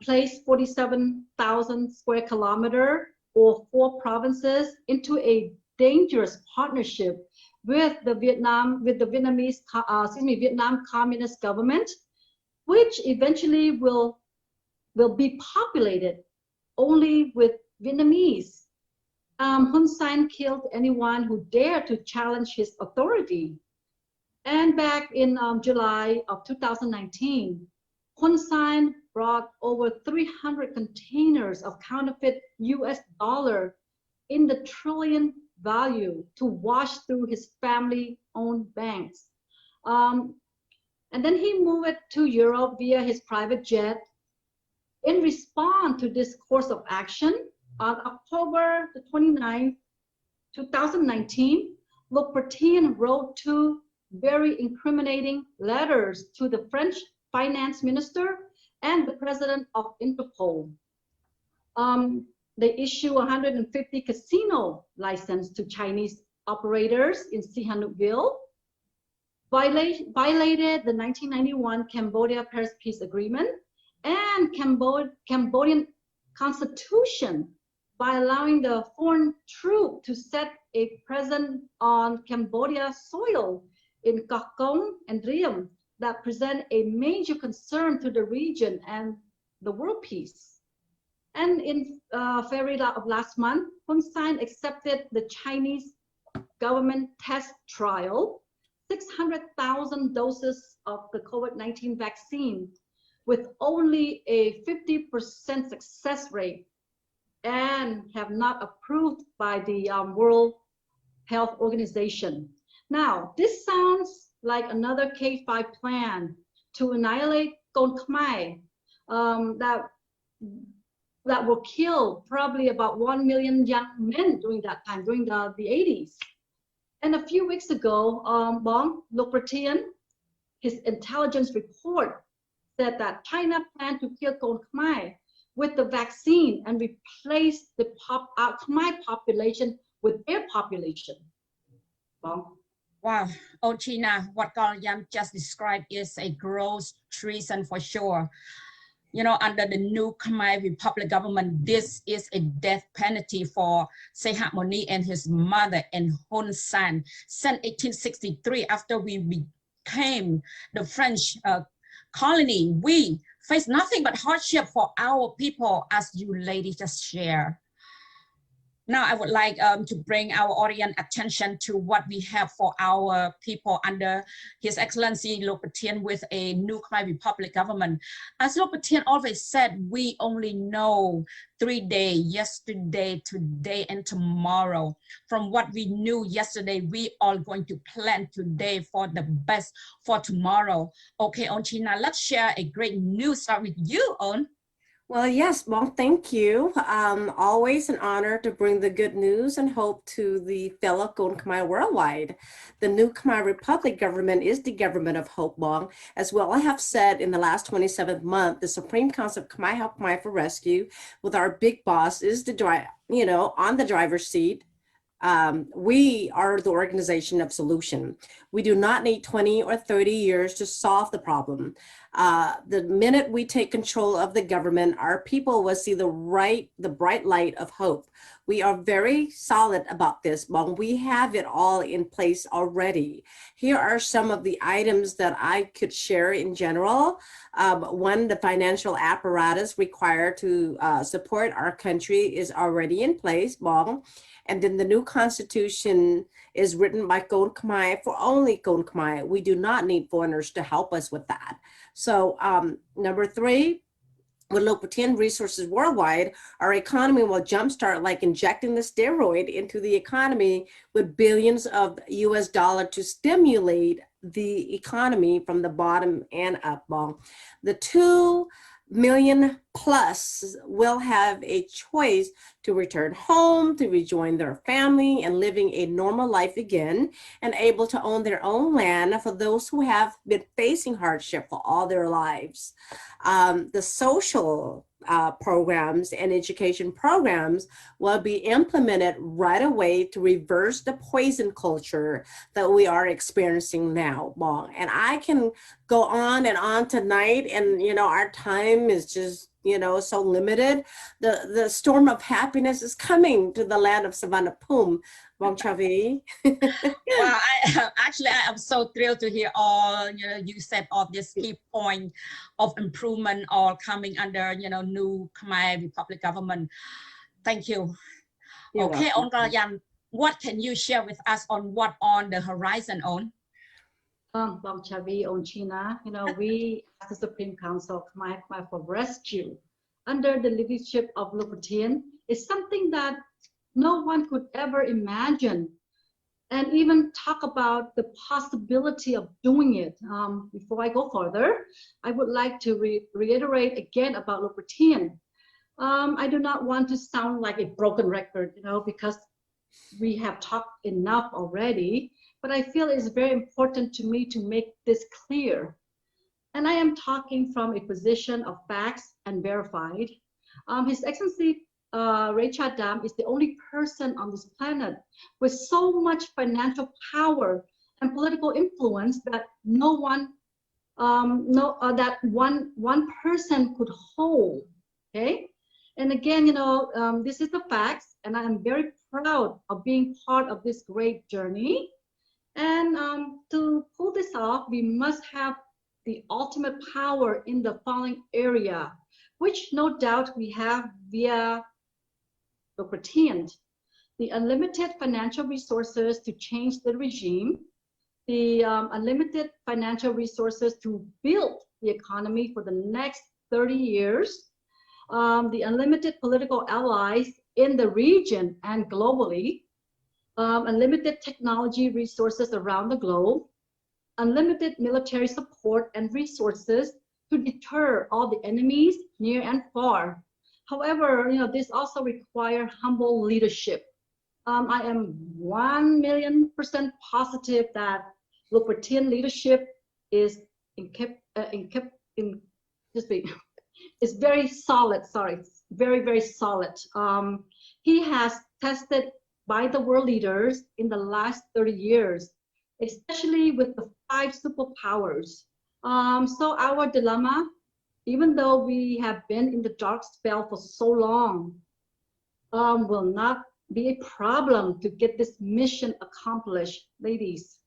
Placed 47,000 square kilometers or 4 provinces into a dangerous partnership with the Vietnam Communist government, which eventually will be populated only with Vietnamese. Hun Sen killed anyone who dared to challenge his authority. And back in July of 2019, Hun Sen brought over 300 containers of counterfeit US dollar in the trillion value to wash through his family-owned banks. And then he moved it to Europe via his private jet. In response to this course of action, on October the 29th, 2019, Le Pertien wrote 2 very incriminating letters to the French finance minister and the president of Interpol. They issue 150 casino license to Chinese operators in Sihanoukville, violated the 1991 Cambodia-Paris Peace Agreement and Cambodian constitution by allowing the foreign troop to set a presence on Cambodia soil in Sckhk and Riem that present a major concern to the region and the world peace. And in February of last month, Hun Sen accepted the Chinese government test trial, 600,000 doses of the COVID-19 vaccine with only a 50% success rate and have not approved by the World Health Organization. Now, this sounds like another K5 plan to annihilate Khmer that will kill probably about 1 million young men during that time, during the 80s. And a few weeks ago, Bong Le Pertien, his intelligence report said that China planned to kill Khmer with the vaccine and replace the Khmer population with their population. Bong. Wow, Ochina, what Kalayan just described is a gross treason for sure. Under the new Khmer Republic government, this is a death penalty for Sckhk and his mother and Hun Sen. Since 1863, after we became the French colony, we faced nothing but hardship for our people, as you ladies just shared. Now I would like to bring our audience attention to what we have for our people under His Excellency Lok Patin with a new Khmer Republic government. As Lok Patin always said, we only know 3 days, yesterday, today, and tomorrow. From what we knew yesterday, we are going to plan today for the best for tomorrow. Okay, On China, let's share a great news. Start with you, On. Well, yes, well, thank you. Always an honor to bring the good news and hope to the fellow Kon Khmer worldwide. The new Khmer Republic government is the government of hope, Bong. As well, I have said in the last 27th month, the Supreme Council of Khmer Help Khmer for Rescue with our big boss is the on the driver's seat. We are the organization of solution. We do not need 20 or 30 years to solve the problem. The minute we take control of the government, our people will see the bright light of hope. We are very solid about this, but we have it all in place already. Here are some of the items that I could share in general. One, the financial apparatus required to support our country is already in place, Bong. And then the new constitution is written by Kon Khmer for only Kon Khmer. We do not need foreigners to help us with that. So number 3, with Lok Patin resources worldwide, our economy will jumpstart like injecting the steroid into the economy with billions of US dollars to stimulate the economy from the bottom and up. The 2 million plus will have a choice to return home, to rejoin their family and living a normal life again, and able to own their own land for those who have been facing hardship for all their lives. The social programs and education programs will be implemented right away to reverse the poison culture that we are experiencing now. And I can go on and on tonight, and our time is just so limited. The storm of happiness is coming to the land of Savannah Poom. Bong Chavi. Well, I am so thrilled to hear all you said of this key point of improvement all coming under new Khmer Republic government. Thank you. You're okay, welcome. On Kalayan, what can you share with us on what on the horizon on? Bong Chavi, On China, we as the Supreme Council of Khmer for Rescue under the leadership of Lok Patin is something that no one could ever imagine and even talk about the possibility of doing it. Before I go further, I would like to reiterate again about Lok Patin. I do not want to sound like a broken record, because we have talked enough already, but I feel it's very important to me to make this clear. And I am talking from a position of facts and verified. His Excellency Rachel Dam is the only person on this planet with so much financial power and political influence that no one, that one person could hold. Okay, and again, this is the facts, and I am very proud of being part of this great journey. And to pull this off, we must have the ultimate power in the following area, which no doubt we have via Lok Patin: the unlimited financial resources to change the regime, the unlimited financial resources to build the economy for the next 30 years, the unlimited political allies in the region and globally, unlimited technology resources around the globe, unlimited military support and resources to deter all the enemies near and far. However, this also requires humble leadership. I am 1,000,000% positive that Lok Patin leadership is is very solid. Sorry, very, very solid. He has tested by the world leaders in the last 30 years, especially with the 5 superpowers. So our dilemma, even though we have been in the dark spell for so long, will not be a problem to get this mission accomplished, ladies.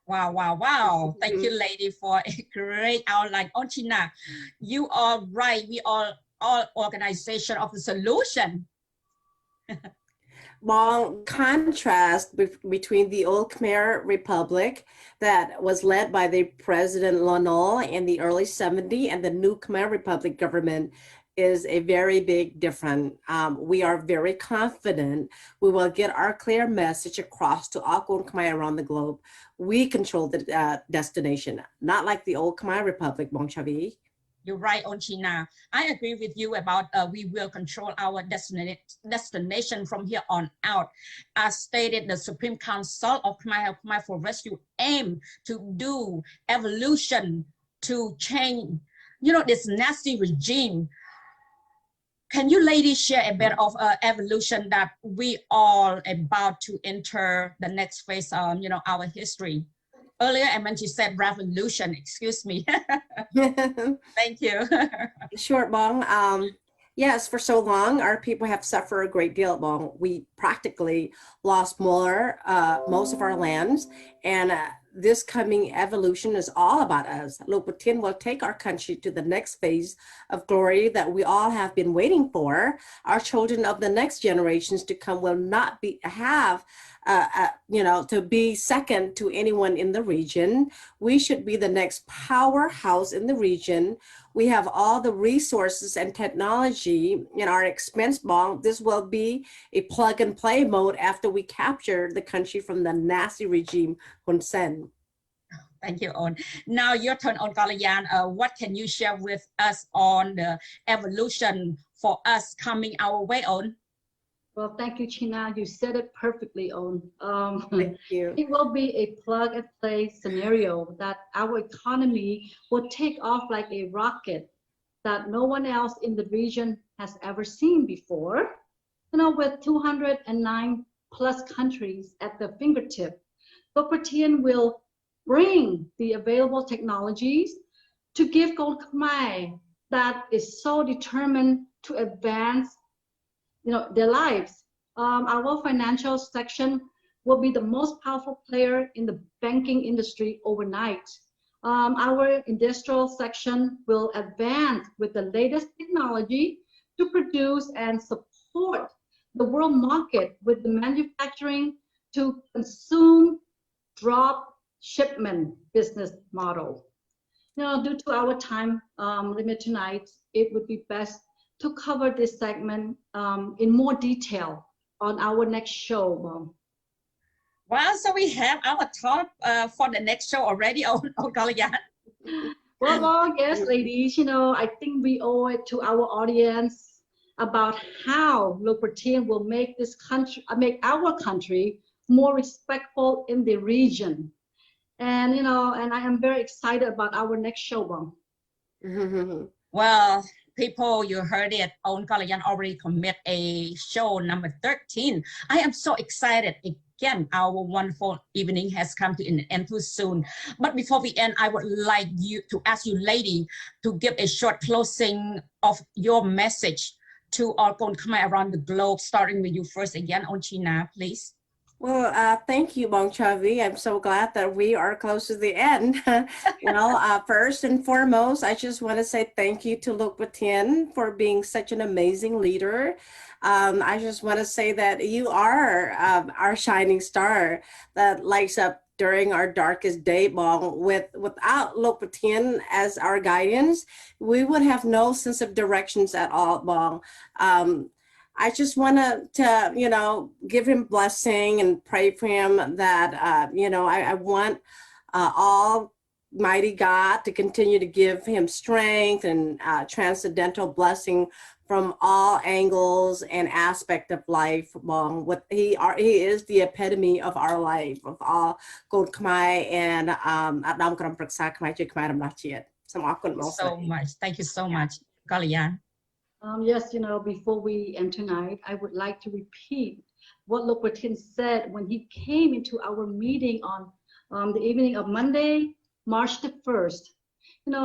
Wow, wow, wow. Thank you, lady, for a great outline. On China, you are right. We are all organization of the solution. long contrast between the old Khmer Republic that was led by the President Lonol in the early 70s and the new Khmer Republic government is a very big difference. We are very confident we will get our clear message across to all Khmer around the globe. We control the destination, not like the old Khmer Republic, Bong Chavi. You're right, Onchina. I agree with you about we will control our destination from here on out. As stated, the Supreme Council of Khmer for Rescue aim to do evolution to change, this nasty regime. Can you ladies share a bit of evolution that we are about to enter the next phase of, our history? Earlier, I meant you said revolution, excuse me. Thank you. Sure, Bong. Yes, for so long, our people have suffered a great deal, Bong. We practically lost most of our lands, and this coming evolution is all about us. Luo Putin will take our country to the next phase of glory that we all have been waiting for. Our children of the next generations to come will not to be second to anyone in the region. We should be the next powerhouse in the region. We have all the resources and technology in our expense bond. This will be a plug and play mode after we capture the country from the nasty regime Hun Sen. Thank you, On. Now your turn, On Kalayan. What can you share with us on the evolution for us coming our way, On? Well, thank you, China. You said it perfectly, On. Thank you. It will be a plug and play scenario that our economy will take off like a rocket that no one else in the region has ever seen before. With 209 plus countries at the fingertip, Khmer will bring the available technologies to give Gold Khmer that is so determined to advance their lives. Our financial section will be the most powerful player in the banking industry overnight. Our industrial section will advance with the latest technology to produce and support the world market with the manufacturing to consume drop shipment business model. Due to our time limit tonight, it would be best to cover this segment in more detail on our next show. Well, so we have our talk for the next show already, On Kalayan. Well, yes, ladies, I think we owe it to our audience about how Luo Putin will make our country more respectful in the region. And, and I am very excited about our next show, Well, people, you heard it. On Kalayan already commit a show number 13. I am so excited. Again, our wonderful evening has come to an end too soon. But before we end, I would like to ask you, lady, to give a short closing of your message to all Khmer around the globe, starting with you first again, On China, please. Well, thank you, Bong Chavi. I'm so glad that we are close to the end. First and foremost, I just want to say thank you to Luo Putin for being such an amazing leader. I just want to say that you are our shining star that lights up during our darkest day, Bong. Without Luo Putin as our guidance, we would have no sense of directions at all, Bong. I just want to give him blessing and pray for him that, I want Almighty God to continue to give him strength and transcendental blessing from all angles and aspect of life. He is the epitome of our life, of all Gold Khmer and Adam Kram Praksa Khmer Chik Khmer Amnachiet. So much. Thank you so much, Kalayan. Yes, before we end tonight, I would like to repeat what Luo Putin said when he came into our meeting on the evening of Monday, March the 1st.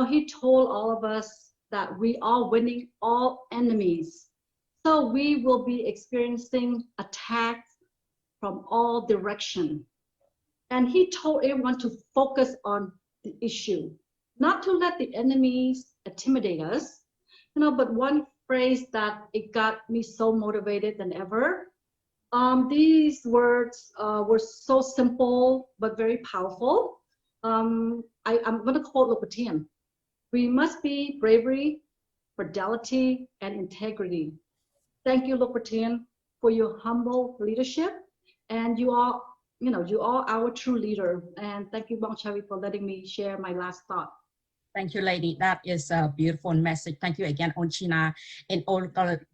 He told all of us that we are winning all enemies. So we will be experiencing attacks from all directions. And he told everyone to focus on the issue, not to let the enemies intimidate us, but one phrase that it got me so motivated than ever These words were so simple but very powerful. I'm going to quote Lopatin. We must be bravery, fidelity, and integrity. Thank you, Lopatin, for your humble leadership, and you are our true leader. And thank you, Bong Chavi, for letting me share my last thought. Thank you, lady. That is a beautiful message. Thank you again, Onchina and all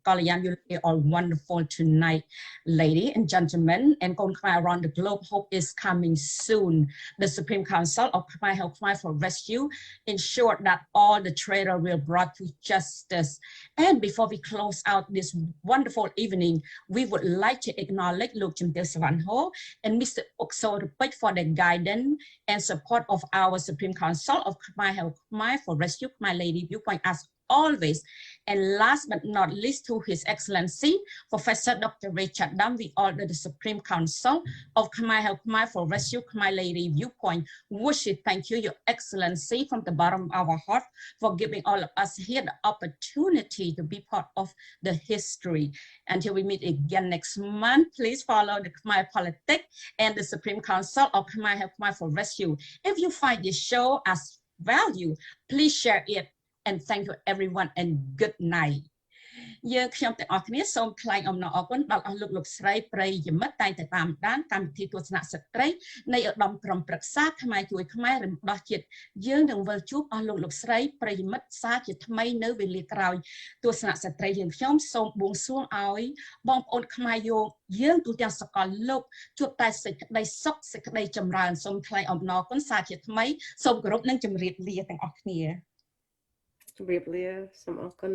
Kalayan. You are wonderful tonight, lady and gentlemen. And Khmer around the globe, hope is coming soon. The Supreme Council of Khmer Help Khmer for Rescue ensure that all the traitors will be brought to justice. And before we close out this wonderful evening, we would like to acknowledge Luke Chimtil Savanho and Mr. Okso Rupik for the guidance and support of our Supreme Council of Khmer Help Khmer for Rescue Khmer Lady Viewpoint as always. And last but not least, to His Excellency Professor Dr. Richard Dam, we order the Supreme Council of Khmer Help Khmer for Rescue Khmer Lady Viewpoint. Wish to thank you, Your Excellency, from the bottom of our heart for giving all of us here the opportunity to be part of the history. Until we meet again next month, please follow the Khmer Politics and the Supreme Council of Khmer Help Khmer for Rescue. If you find this show as value, please share it, and thank you everyone, and good night. យើងខ្ញុំទាំងអស់គ្នាសូមថ្លែងអំណរអគុណដល់អស់លោកស្រីប្រិយមិត្តតែងតែតាមដានកម្មវិធីទស្សនៈស្ត្រីនៃឧត្តមក្រុមប្រឹក្សាខ្មែរជួយខ្មែររំដោះជាតិយើងនឹងវិលជួបអស់លោកស្រីប្រិយមិត្តសាជាថ្មីនៅវេលាក្រោយទស្សនៈស្ត្រីយើងខ្ញុំសូមបួងសួងឲ្យបងប្អូនខ្មែរយើងទូទាំងសកលលោកជួបតែសេចក្តីសុខសេចក្តីចម្រើនសូមថ្លែងអំណរគុណសាជាថ្មីសូមគោរពនិងជម្រាបលាទាំងអស់គ្នា ជម្រាបលាសូមអរគុណ